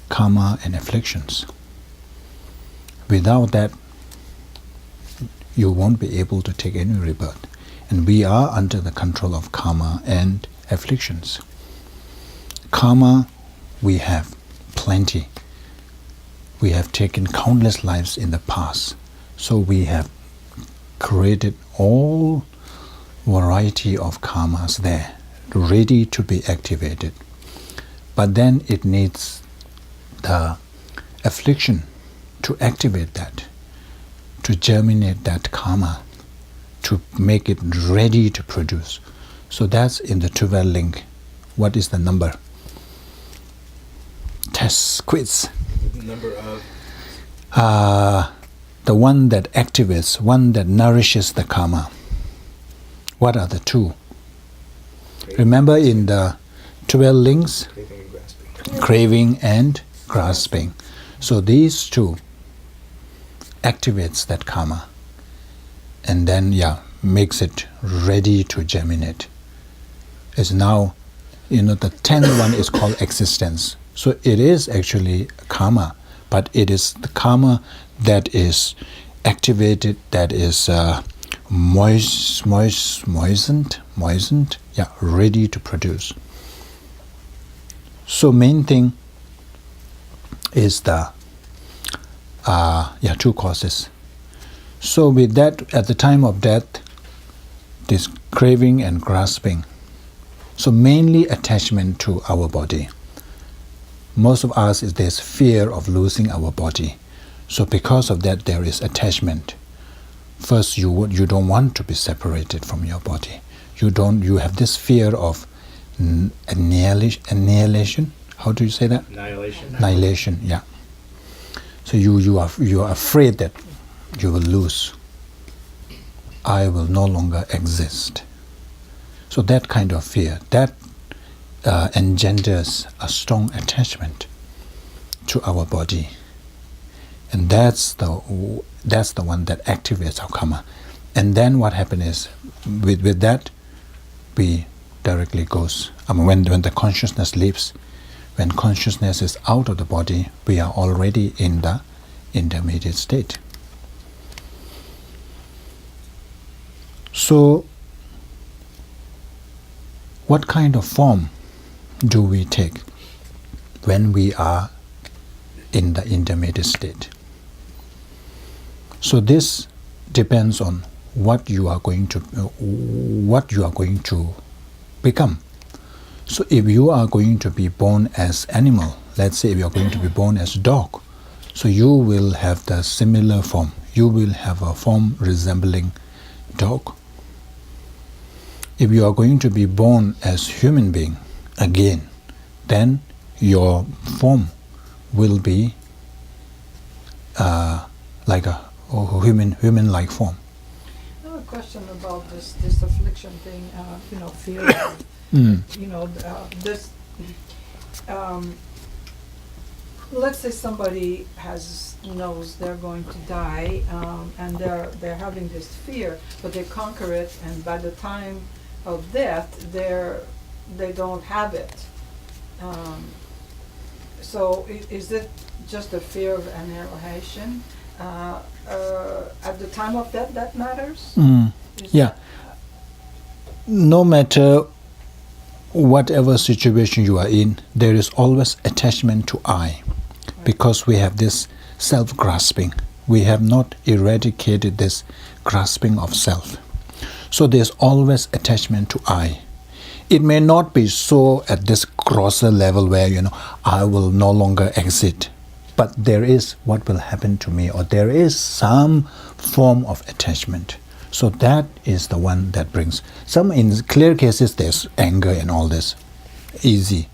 karma and afflictions. Without that, you won't be able to take any rebirth. And we are under the control of karma and afflictions. Karma, we have plenty. We have taken countless lives in the past. So we have created all variety of karmas there, ready to be activated. But then it needs the affliction to activate that, to germinate that karma, to make it ready to produce. So that's in the 12 link. What is the number? Test quiz. The number of? The one that activates, one that nourishes the karma. What are the 2? Remember in the 12 links? Craving and grasping. Craving and grasping. So these 2 activates that karma and then makes it ready to germinate. It's now, the 10th one is called existence. So it is actually karma, but it is the karma that is activated, that is moistened, ready to produce. So main thing is the 2 causes. So with that, at the time of death, this craving and grasping. So mainly attachment to our body. Most of us, there's fear of losing our body. So because of that, there is attachment. First, you don't want to be separated from your body. You have this fear of annihilation. How do you say that? Annihilation. Annihilation, So you are afraid that you will lose. I will no longer exist. So that kind of fear, that engenders a strong attachment to our body, and that's the one that activates our karma. And then what happens is, with that, we directly goes. When the consciousness leaves, when consciousness is out of the body, we are already in the intermediate state. So, what kind of form do we take when we are in the intermediate state? So this depends on what you are going to become. So if you are going to be born as animal, let's say if you are going to be born as dog, So you will have the similar form. You will have a form resembling dog. If you are going to be born as human being again, then your form will be like a human-like form. I have a question about this affliction thing. Fear. This. Let's say somebody knows they're going to die, and they're having this fear, but they conquer it, and by the time of death, they don't have it. So is it just a fear of annihilation? At the time of death, that matters? Yeah. No matter whatever situation you are in, there is always attachment to I, because we have this self-grasping. We have not eradicated this grasping of self. So there's always attachment to I. It may not be so at this grosser level where, I will no longer exist. But there is what will happen to me, or there is some form of attachment. So that is the one that brings. Some in clear cases there's anger and all this. Easy.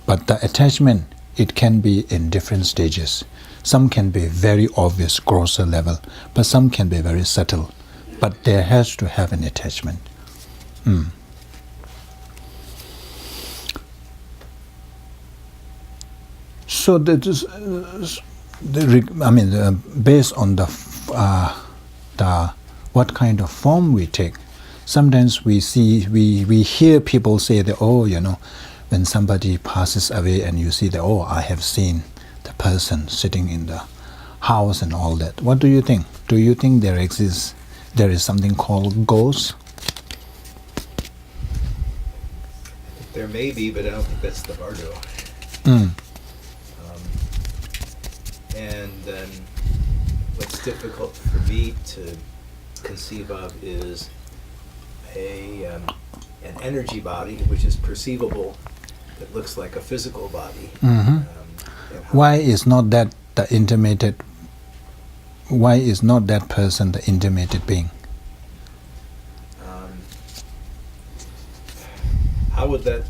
But the attachment, it can be in different stages. Some can be very obvious, grosser level, but some can be very subtle. But there has to have an attachment. So that is, based on the what kind of form we take. Sometimes we hear people say that, when somebody passes away and you see that, I have seen the person sitting in the house and all that. What do you think? Do you think there is something called ghosts? There may be, but I don't think that's the Bardo. And then what's difficult for me to conceive of is an energy body which is perceivable, that looks like a physical body. Why is not that the intimated? Why is not that person the intimated being? How would that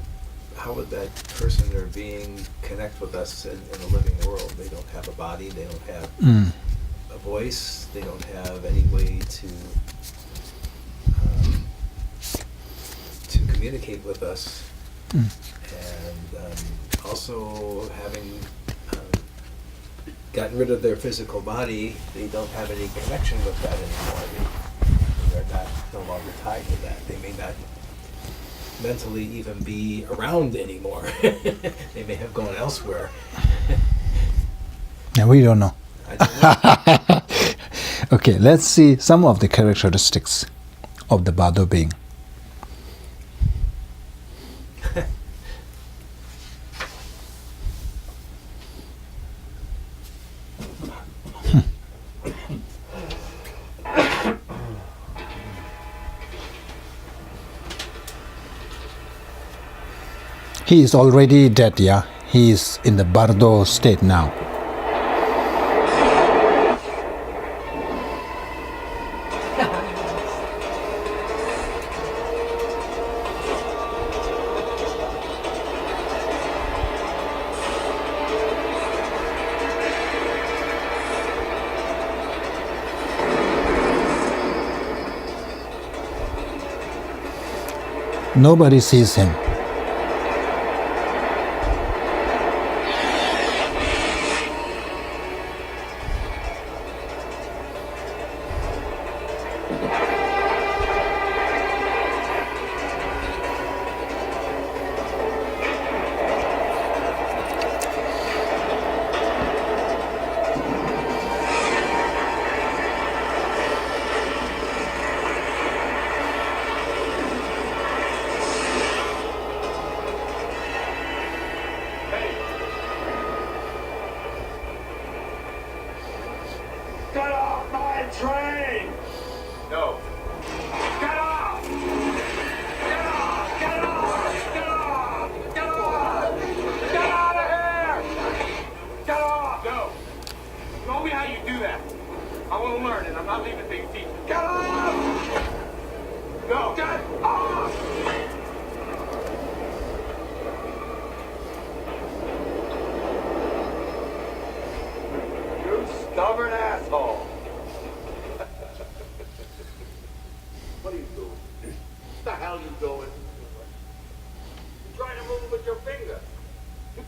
person or being connect with us in the living world? They don't have a body, they don't have a voice, they don't have any way to communicate with us. And also having gotten rid of their physical body, they don't have any connection with that anymore. They're no longer tied to that. They may not mentally even be around anymore. They may have gone elsewhere. Now we don't know. I don't know. Okay, let's see some of the characteristics of the Bardo being. He is already dead, yeah? He is in the Bardo state now. Nobody sees him.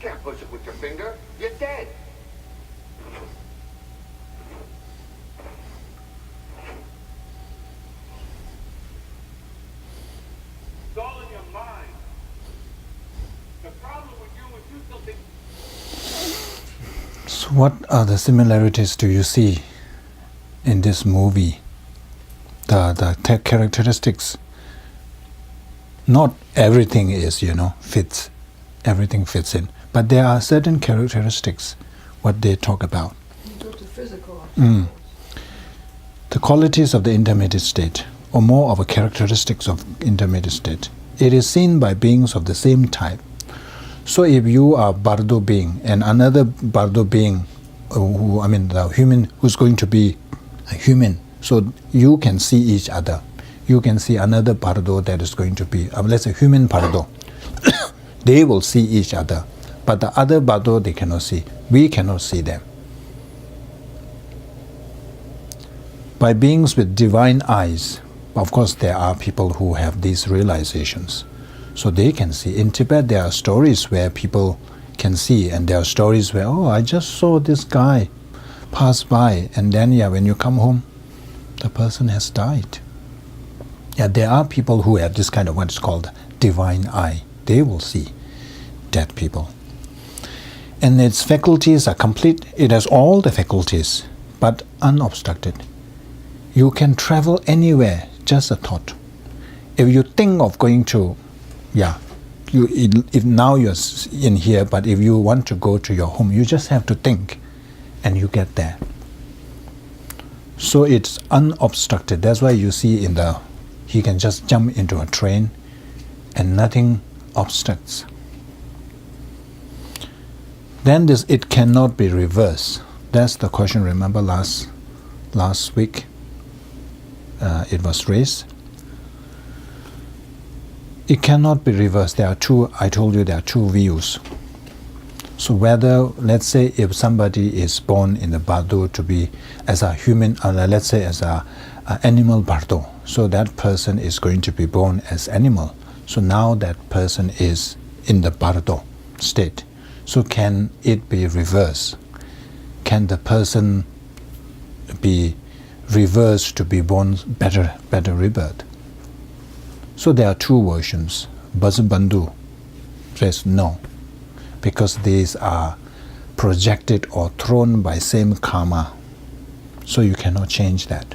can't push it with your finger. You're dead. It's all in your mind. The problem with you is you still think. So what are the similarities do you see in this movie? The characteristics. Not everything is, fits. Everything fits in. But there are certain characteristics, what they talk about. You go to physical obstacles. The qualities of the intermediate state, or more of a characteristics of intermediate state. It is seen by beings of the same type. So if you are Bardo being and another Bardo being, the human who's going to be a human, so you can see each other. You can see another Bardo that is going to be, let's say human Bardo. They will see each other. But the other Bardo they cannot see. We cannot see them. By beings with divine eyes, of course there are people who have these realizations. So they can see. In Tibet there are stories where people can see, and there are stories where, I just saw this guy pass by, and then when you come home, the person has died. Yeah, there are people who have this kind of what is called divine eye. They will see dead people. And its faculties are complete. It has all the faculties, but unobstructed. You can travel anywhere, just a thought. If you think of going to, if now you're in here, but if you want to go to your home, you just have to think, and you get there. So it's unobstructed. That's why you see he can just jump into a train and nothing obstructs. Then it cannot be reversed. That's the question, remember last week it was raised. It cannot be reversed. I told you there are two views. So whether, let's say if somebody is born in the Bardo to be as a human, let's say as a animal Bardo, so that person is going to be born as animal. So now that person is in the Bardo state. So can it be reversed? Can the person be reversed to be born better rebirth? So there are two versions. Bhajabandhu says no, because these are projected or thrown by same karma. So you cannot change that.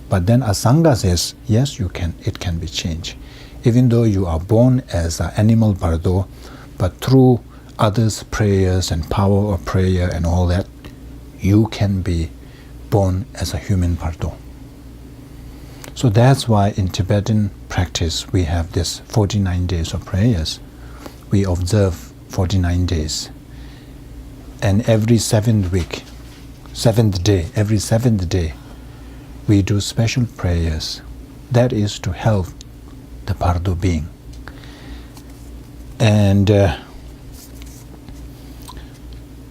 But then Asanga says, yes, you can. It can be changed. Even though you are born as an animal Bardo, but through others' prayers and power of prayer and all that, you can be born as a human Bardo. So that's why in Tibetan practice we have this 49 days of prayers. We observe 49 days. And every seventh day, we do special prayers. That is to help the Bardo being. And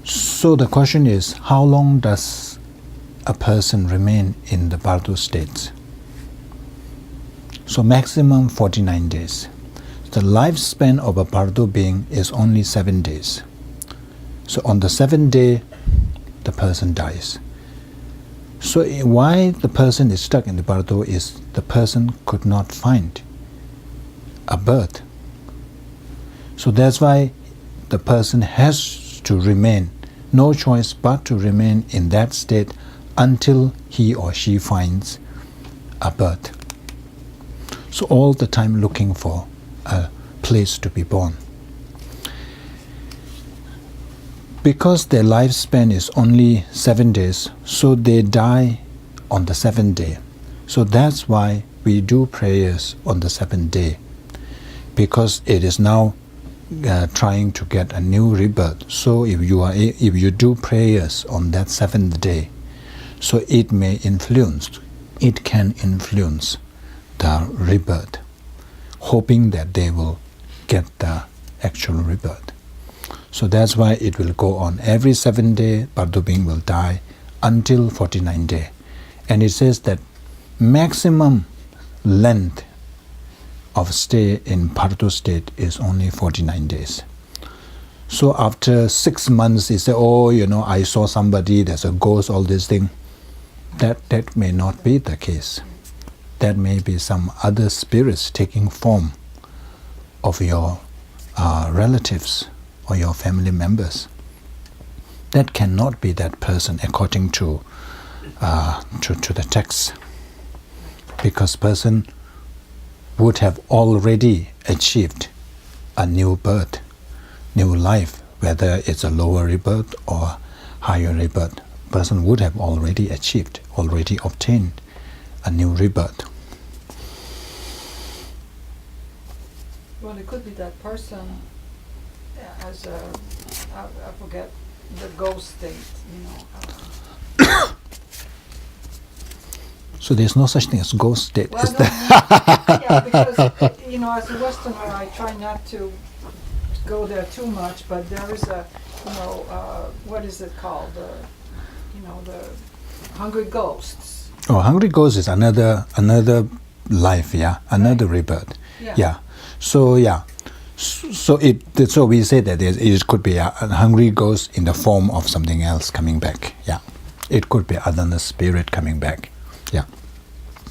so the question is, how long does a person remain in the Bardo states? So maximum 49 days. The lifespan of a Bardo being is only 7 days. So on the 7th day, the person dies. So why the person is stuck in the Bardo is the person could not find a birth. So that's why the person has to remain, no choice but to remain in that state until he or she finds a birth. So all the time looking for a place to be born. Because their lifespan is only 7 days, so they die on the 7th day. So that's why we do prayers on the 7th day, because it is now trying to get a new rebirth. So if you do prayers on that 7th day, so it can influence the rebirth, hoping that they will get the actual rebirth. So that's why it will go on. Every 7th day, Bardo being will die until 49 day. And it says that maximum length of stay in Bardo state is only 49 days. So after 6 months, he say, oh, I saw somebody, there's a ghost, all this thing. That may not be the case. That may be some other spirits taking form of your relatives or your family members. That cannot be that person according to the text, because person would have already achieved a new birth, new life, whether it's a lower rebirth or higher rebirth. Person would have already achieved, already obtained a new rebirth. Well, it could be that person as I forget the ghost state, So there's no such thing as ghost state, Well, is no, there? yeah, because as a Westerner, I try not to go there too much. But there is a, what is it called? The hungry ghosts. Oh, hungry ghost is another life, another rebirth. Yeah. So we say that it could be a hungry ghost in the form of something else coming back. Yeah, it could be another spirit coming back. Yeah,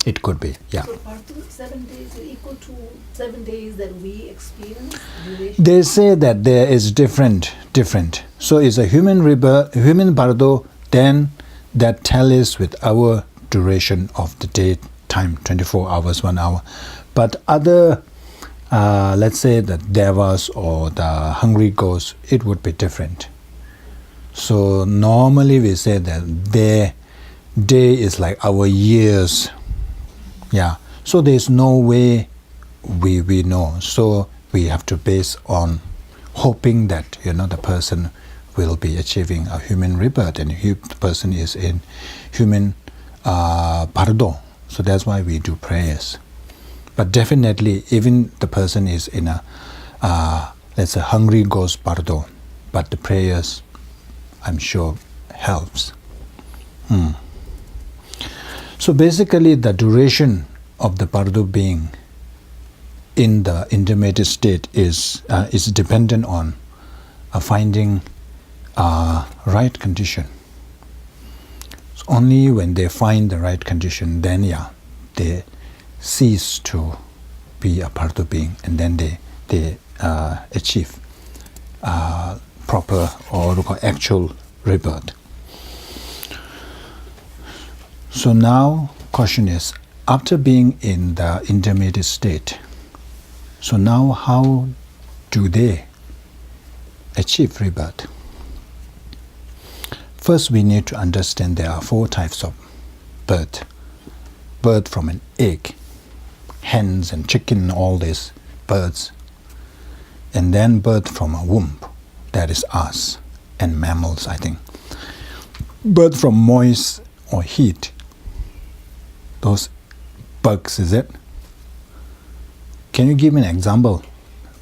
it could be. Yeah. So are 7 days equal to 7 days that we experience duration? They say that there is different. So it's a human rebirth, human bardo, then that tallies with our duration of the day time, 24 hours, 1 hour. But other, let's say the devas or the hungry ghosts, it would be different. So normally we say that their day is like our years. Yeah. So there's no way we know. So we have to base on hoping that the person will be achieving a human rebirth, and the person is in human bardo. So that's why we do prayers. But definitely, even the person is in a let's say hungry ghost bardo, but the prayers, I'm sure, helps. So basically, the duration of the bardo being in the intermediate state is dependent on finding right condition. So only when they find the right condition, then they cease to be a bardo being, and then they achieve proper or actual rebirth. So now, question is, after being in the intermediate state, so now how do they achieve rebirth? First, we need to understand there are 4 types of birth. Birth from an egg, hens and chicken, all these birds. And then birth from a womb, that is us, and mammals, I think. Birth from moist or heat, those bugs, is it? Can you give me an example?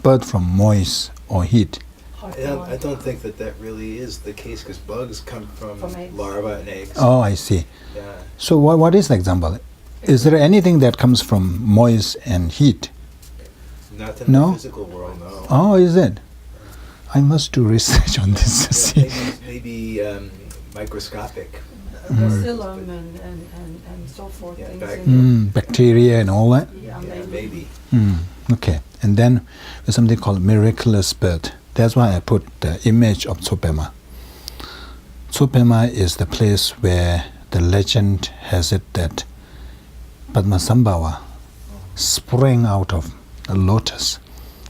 Birth from moist or heat. I don't think that really is the case, because bugs come from eggs. larvae and eggs. Oh, I see. Yeah. So what is the example? Is there anything that comes from moist and heat? Not in No? the physical world, no. Oh, is it? I must do research on this to see. Maybe microscopic. Bacillum and so forth. Yeah, things in Bacteria and all that? yeah, Yeah, maybe. maybe. Okay. And then there's something called miraculous birth. That's why I put the image of Tsopema. Tsopema is the place where the legend has it that Padmasambhava sprang out of a lotus.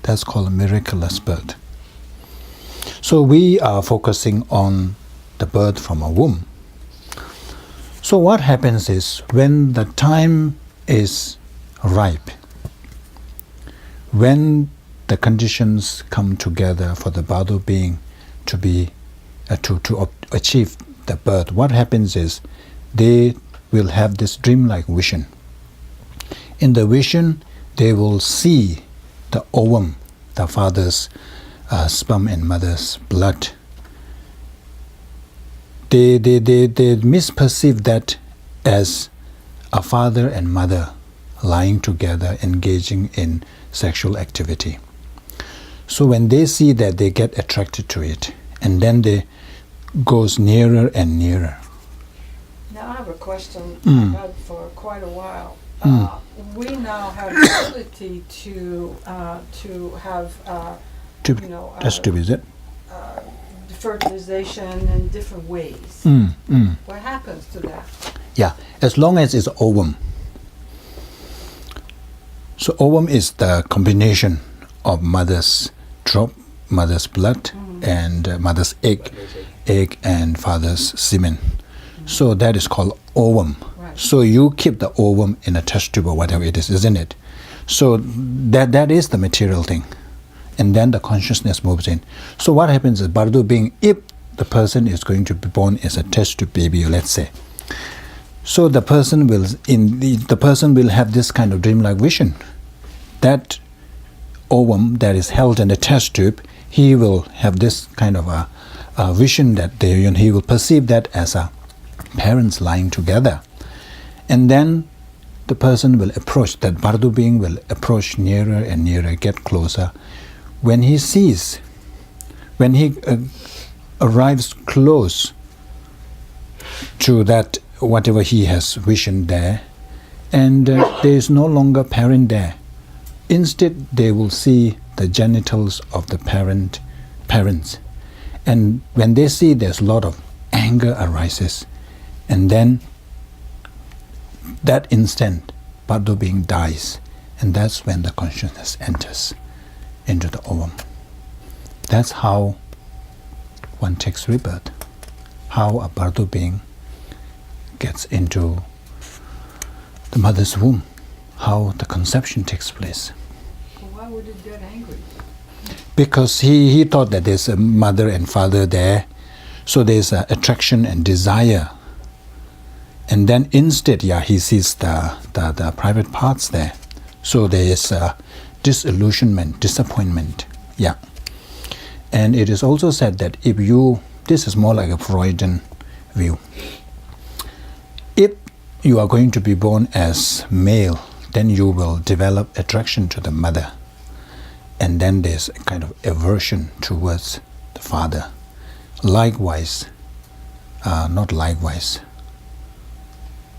That's called miraculous birth. So we are focusing on the birth from a womb. So what happens is, when the time is ripe, when the conditions come together for the bardo being to be to achieve the birth, what happens is they will have this dreamlike vision. In the vision, they will see the ovum, the father's sperm and mother's blood. They misperceive that as a father and mother lying together, engaging in sexual activity. So when they see that, they get attracted to it, and then they goes nearer and nearer. Now I have a question Mm. I've had for quite a while. Mm. We now have the ability to have Test tube, is it? fertilization in different ways. What happens to that? Yeah, as long as it's ovum. So ovum is the combination of mother's drop, mother's blood, and mother's egg and father's semen. So that is called ovum. Right. So you keep the ovum in a test tube or whatever it is, isn't it? So that is the material thing. And then the consciousness moves in. So what happens is, Bardo being, if the person is going to be born as a test tube baby, let's say, so the person will have this kind of dreamlike vision. That ovum that is held in the test tube, he will have this kind of a vision that he will perceive that as a parents lying together. And then the person will approach, that Bardo being will approach nearer and nearer, get closer. When he arrives close to that, whatever he has visioned there, and there is no longer parent there. Instead, they will see the genitals of the parents. And when they see, there's a lot of anger arises. And then, that instant, Bardo being dies. And that's when the consciousness enters into the ovum. That's how one takes rebirth. How a Bardo being gets into the mother's womb. How the conception takes place. Well, why would it get angry? Because he thought that there's a mother and father there, so there's attraction and desire. And then instead, he sees the private parts there. So there is disillusionment, disappointment. And it is also said that if you, this is more like a Freudian view, if you are going to be born as male, then you will develop attraction to the mother. And then there's a kind of aversion towards the father. Likewise, not likewise,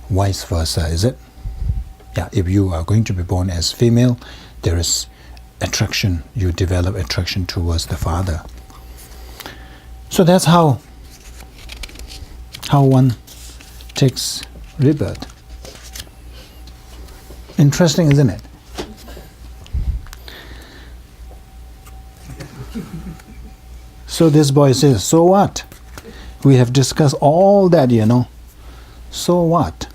vice versa, is it? If you are going to be born as female, there is attraction, you develop attraction towards the father. So that's how one takes rebirth. Interesting, isn't it? So this boy says, so what? We have discussed all that, So what?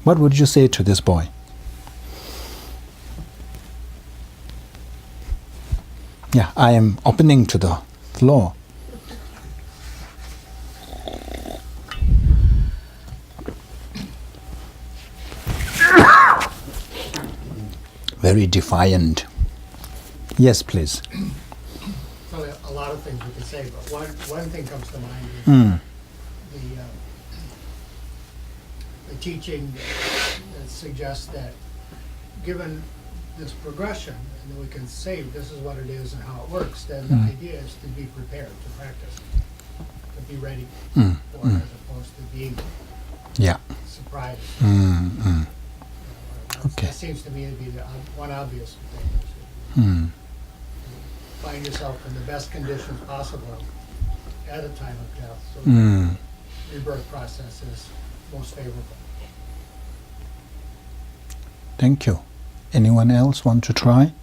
What would you say to this boy? I am opening to the floor. Very defiant. Yes, please. Probably a lot of things we could say, but one thing comes to mind is the teaching that suggests that given this progression, and we can say this is what it is and how it works, then the idea is to be prepared to practice, to be ready for it, as opposed to being surprised. Okay. That seems to me to be the one obvious thing. Find yourself in the best conditions possible at a time of death, so the rebirth process is most favorable. Thank you. Anyone else want to try?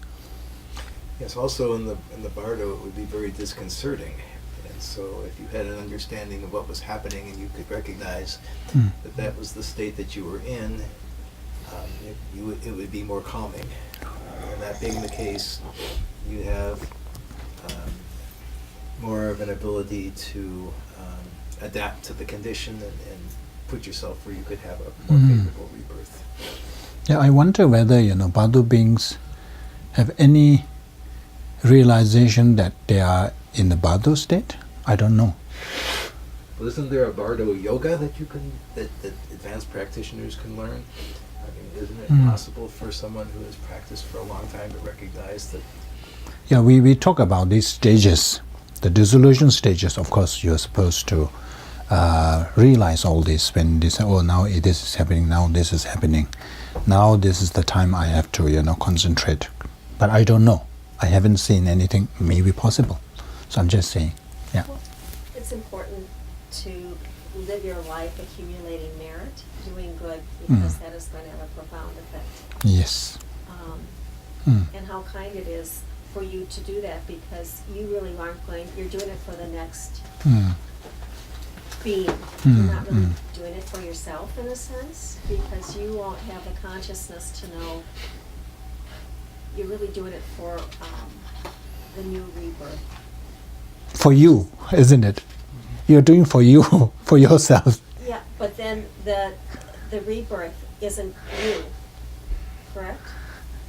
Yes, also in the Bardo, it would be very disconcerting. And so if you had an understanding of what was happening and you could recognize that was the state that you were in, it would be more calming. And that being the case, you have more of an ability to adapt to the condition and put yourself where you could have a more favorable rebirth. I wonder whether, Bardo beings have any realization that they are in the Bardo state. I don't know. Well, isn't there a Bardo yoga that that advanced practitioners can learn? I mean, isn't it possible for someone who has practiced for a long time to recognize that Yeah, we talk about these stages, the dissolution stages. Of course, you're supposed to realize all this when they say, oh, now this is happening, now this is happening. Now this is the time I have to, concentrate. But I don't know. I haven't seen anything maybe possible. So I'm just saying, yeah. Well, it's important to live your life accumulating merit, doing good, because that is going to have a profound effect. Yes. And how kind it is for you to do that, because you really aren't you're doing it for the next being. You're not really doing it for yourself in a sense, because you won't have the consciousness to know you're really doing it for the new rebirth. For you, isn't it? You're doing for you, for yourself. Yeah, but then the rebirth isn't you, correct?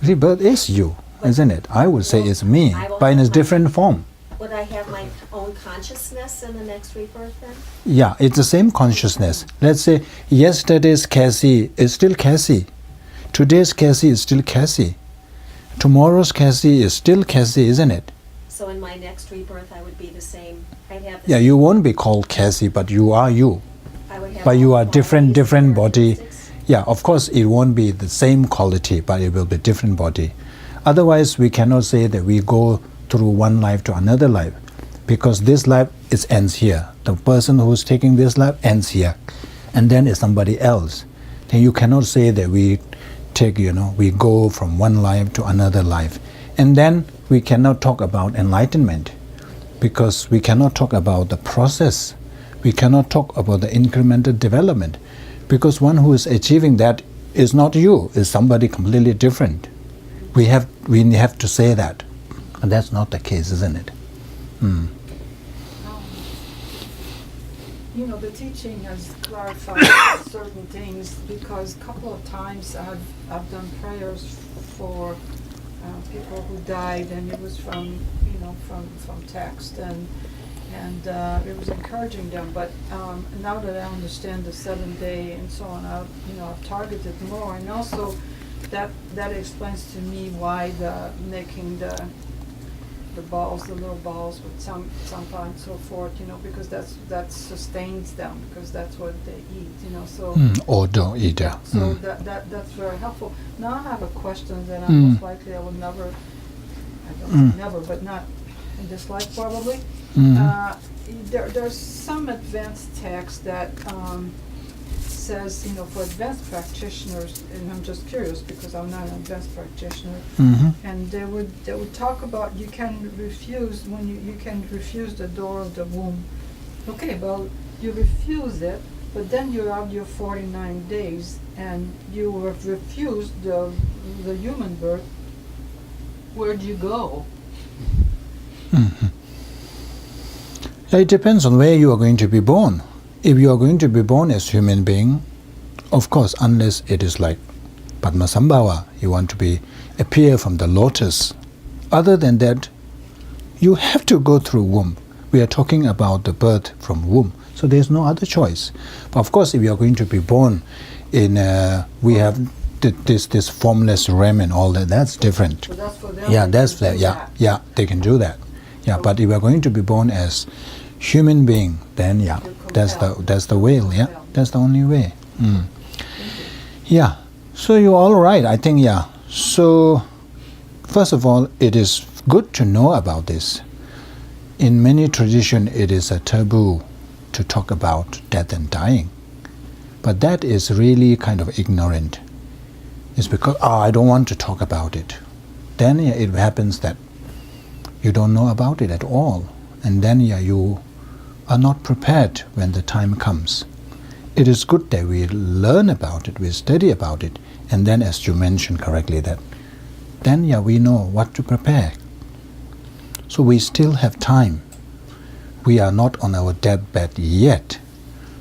Rebirth is you, isn't it? I would say it's me, I will but in a have different form. Would I have my own consciousness in the next rebirth then? Yeah, it's the same consciousness. Let's say yesterday's Cassie is still Cassie. Today's Cassie is still Cassie. Tomorrow's Cassie is still Cassie, isn't it? So in my next rebirth, I would be the same. I'd have the Yeah, same, you won't be called Cassie, but you are you. I would have But you all are the different qualities and body. characteristics. Yeah, of course it won't be the same quality, but it will be different body. Otherwise, we cannot say that we go through one life to another life, because this life ends here. The person who's taking this life ends here, and then is somebody else. Then you cannot say that we take, we go from one life to another life. And then we cannot talk about enlightenment, because we cannot talk about the process. We cannot talk about the incremental development, because one who is achieving that is not you, is somebody completely different. We have to say that. And that's not the case, isn't it? The teaching has clarified certain things, because a couple of times I've done prayers for people who died, and it was from text, and it was encouraging them. But now that I understand the 7-day and so on, I've targeted more, and also that explains to me why making the balls, the little balls with some and so forth, because that sustains them, because that's what they eat, so. Or don't eat. Yeah, so that's very helpful. Now I have a question that most likely I will never, I don't say never, but not in this life probably. There's some advanced text that says, for advanced practitioners, and I'm just curious because I'm not an advanced practitioner, and they would talk about you can refuse you can refuse the door of the womb. Okay, well, you refuse it, but then you're out your 49 days and you have refused the human birth. Where do you go? It depends on where you are going to be born. If you are going to be born as human being, of course, unless it is like Padmasambhava, you want to appear from the lotus. Other than that, you have to go through womb. We are talking about the birth from womb, so there's no other choice. But of course, if you are going to be born in, we have this formless realm and all that. That's different. So that's for them. Yeah, that's that. Yeah, they can do that. Yeah, so, but if you are going to be born as human being, then that's the way. Yeah, that's the only way. Yeah. So you're all right. I think So first of all, it is good to know about this. In many traditions, it is a taboo to talk about death and dying, but that is really kind of ignorant. It's because I don't want to talk about it. Then it happens that you don't know about it at all, and then you are not prepared when the time comes. It is good that we learn about it, we study about it, and then, as you mentioned correctly, that then we know what to prepare. So we still have time. We are not on our deathbed yet,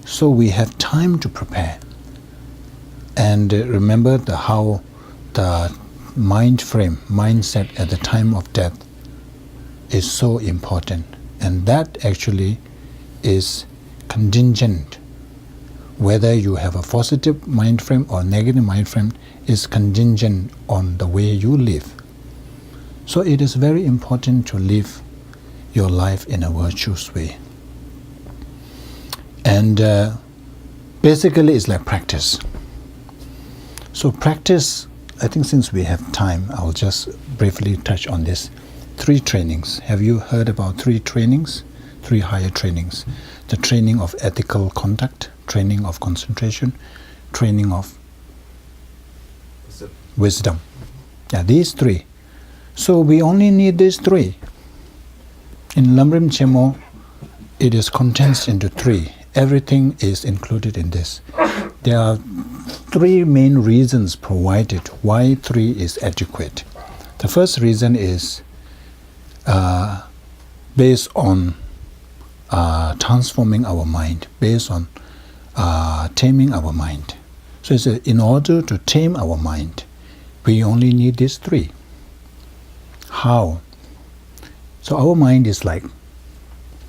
so we have time to prepare. And remember how the mindset at the time of death is so important, and that actually is contingent. Whether you have a positive mind frame or negative mind frame is contingent on the way you live. So it is very important to live your life in a virtuous way. And basically it's like practice. So practice, I think since we have time, I'll just briefly touch on this. 3 trainings. Have you heard about 3 trainings? 3 higher trainings. The training of ethical conduct, training of concentration, training of wisdom. Yeah, these 3. So we only need these 3. In Lamrim Chemo, it is condensed into 3. Everything is included in this. There are 3 main reasons provided why 3 is adequate. The first reason is based on transforming our mind, based on taming our mind. So it's in order to tame our mind, we only need these 3. How? So our mind is like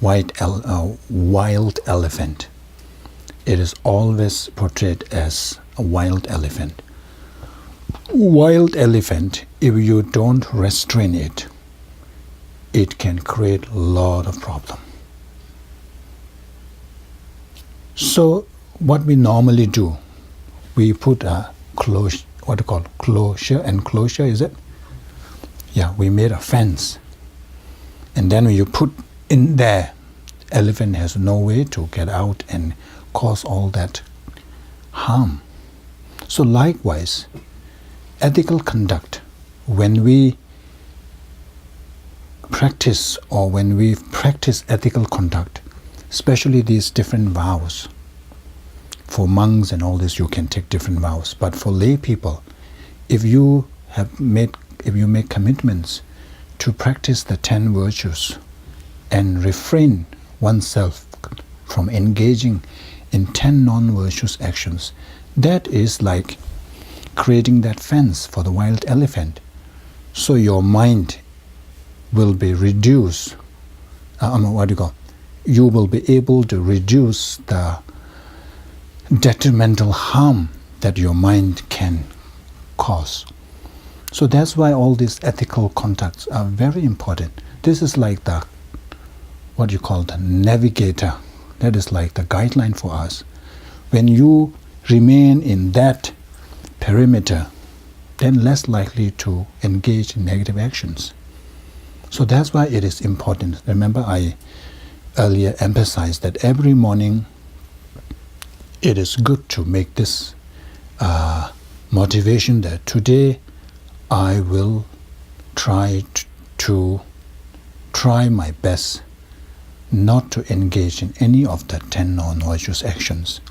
wild elephant. It is always portrayed as a wild elephant. Wild elephant, if you don't restrain it, it can create a lot of problem. So what we normally do, we put a closure, what you call closure, enclosure, is it? Yeah, we made a fence. And then when you put in there, elephant has no way to get out and cause all that harm. So likewise, ethical conduct, when we practice ethical conduct, especially these different vows. For monks and all this, you can take different vows. But for lay people, if you make commitments to practice the 10 virtues and refrain oneself from engaging in 10 non-virtuous actions, that is like creating that fence for the wild elephant. So your mind will be reduced. You will be able to reduce the detrimental harm that your mind can cause. So that's why all these ethical conducts are very important. This is like the navigator. That is like the guideline for us. When you remain in that perimeter, then less likely to engage in negative actions. So that's why it is important. Remember, I earlier emphasized that every morning it is good to make this motivation that today I will try my best not to engage in any of the 10 non-virtuous actions.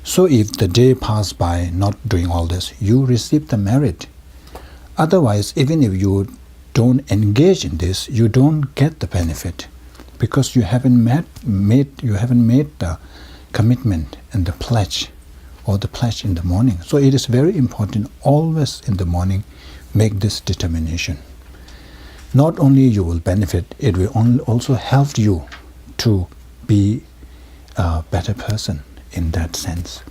So if the day passed by not doing all this, you receive the merit. Otherwise, even if you don't engage in this, you don't get the benefit, because you haven't made the commitment and the pledge in the morning. So it is very important always in the morning make this determination. Not only you will benefit, it will also help you to be a better person in that sense.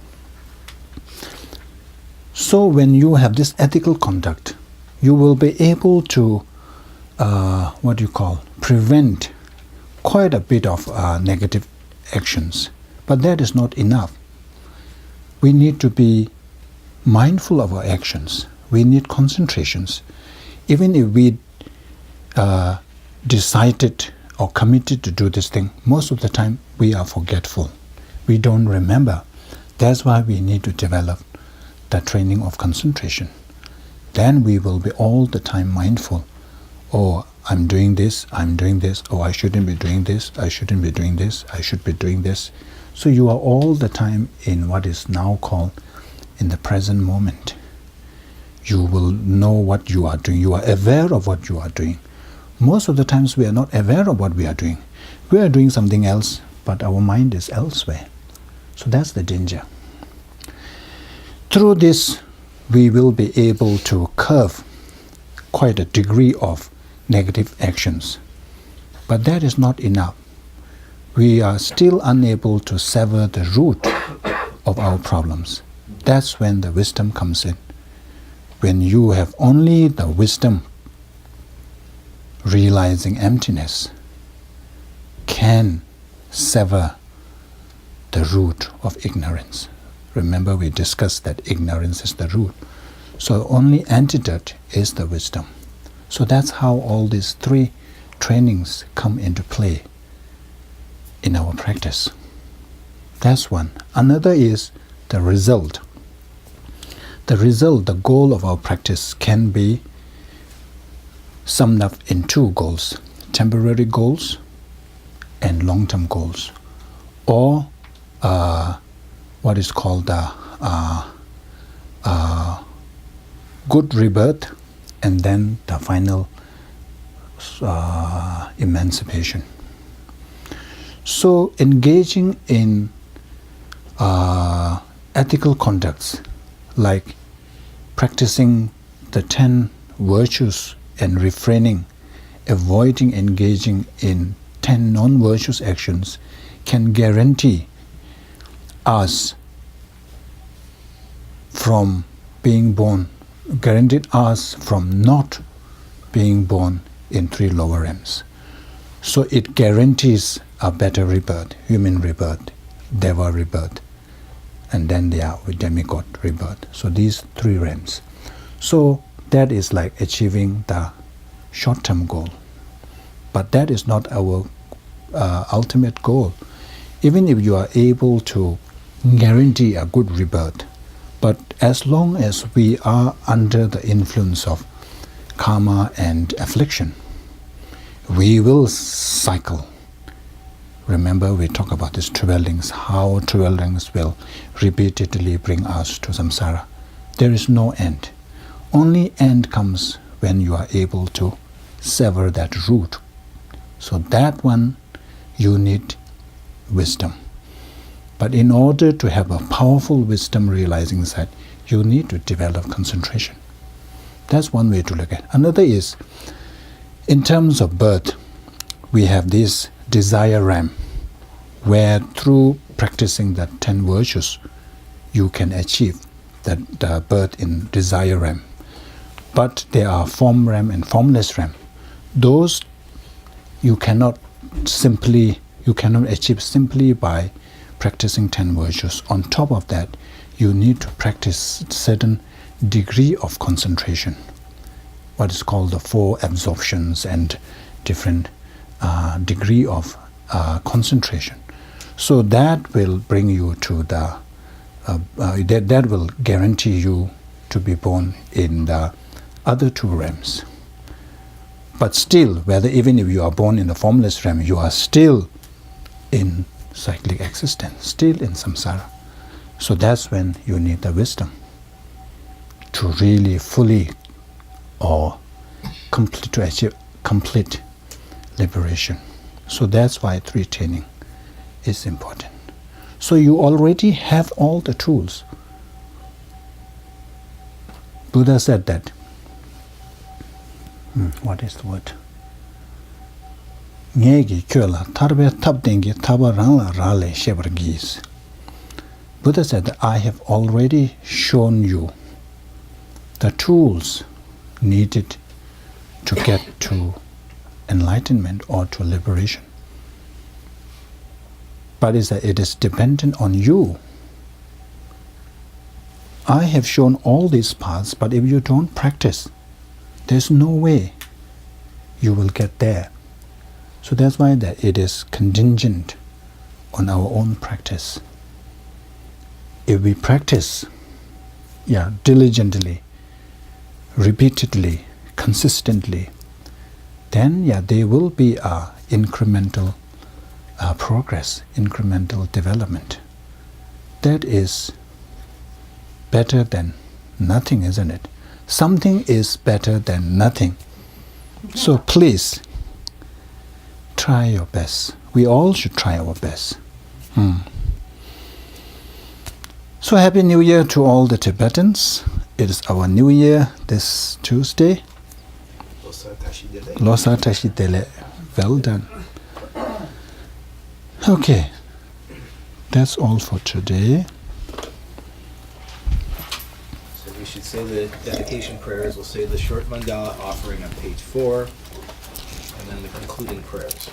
So when you have this ethical conduct, you will be able to prevent quite a bit of negative actions. But that is not enough. We need to be mindful of our actions. We need concentrations. Even if we decided or committed to do this thing, most of the time we are forgetful. We don't remember. That's why we need to develop the training of concentration. Then we will be all the time mindful. Oh, I'm doing this. Oh, I shouldn't be doing this. I shouldn't be doing this. I should be doing this. So you are all the time in what is now called in the present moment. You will know what you are doing. You are aware of what you are doing. Most of the times we are not aware of what we are doing. We are doing something else, but our mind is elsewhere. So that's the danger. Through this, we will be able to curb quite a degree of negative actions. But that is not enough. We are still unable to sever the root of our problems. That's when the wisdom comes in. When you have only the wisdom realizing emptiness can sever the root of ignorance. Remember, we discussed that ignorance is the root. So only antidote is the wisdom. So that's how all these three trainings come into play in our practice. That's one. Another is the result. The result, the goal of our practice can be summed up in two goals: temporary goals and long-term goals, or what is called the good rebirth, and then the final emancipation. So engaging in ethical conducts like practicing the 10 virtues and refraining, avoiding engaging in 10 non-virtuous actions can guarantee us from being born, guaranteed us from not being born in 3 lower realms. So it guarantees a better rebirth, human rebirth, Deva rebirth, and then with demigod rebirth. So these 3 realms. So that is like achieving the short-term goal. But that is not our ultimate goal. Even if you are able to guarantee a good rebirth, but as long as we are under the influence of karma and affliction, we will cycle. Remember, we talk about these 12 links, how 12 links will repeatedly bring us to samsara. There is no end. Only end comes when you are able to sever that root. So that one, you need wisdom. But in order to have a powerful wisdom realizing that, you need to develop concentration. That's one way to look at it. Another is, in terms of birth, we have this desire realm, where through practicing the 10 virtues, you can achieve the birth in desire realm. But there are form realm and formless realm. Those you cannot achieve simply by practicing 10 virtues. On top of that, you need to practice certain degree of concentration, what is called the 4 absorptions and different degree of concentration. So that will bring you to the that will guarantee you to be born in the other 2 realms. But still, even if you are born in the formless realm, you are still in cyclic existence, still in samsara. So that's when you need the wisdom to really fully or to achieve complete liberation. So that's why 3 training is important. So you already have all the tools. Buddha said that. What is the word? Buddha said that I have already shown you the tools needed to get to enlightenment or to liberation. But it is dependent on you. I have shown all these paths, but if you don't practice, there's no way you will get there. So that's why it is contingent on our own practice. If we practice diligently, repeatedly, consistently, then there will be a incremental progress, incremental development. That is better than nothing, isn't it? Something is better than nothing. So please, try your best. We all should try our best. So Happy New Year to all the Tibetans. It is our New Year this Tuesday. Losa Tashi Dele. Well done. Okay, that's all for today. So we should say the dedication prayers. We'll say the short mandala offering on page 4. and the concluding prayers.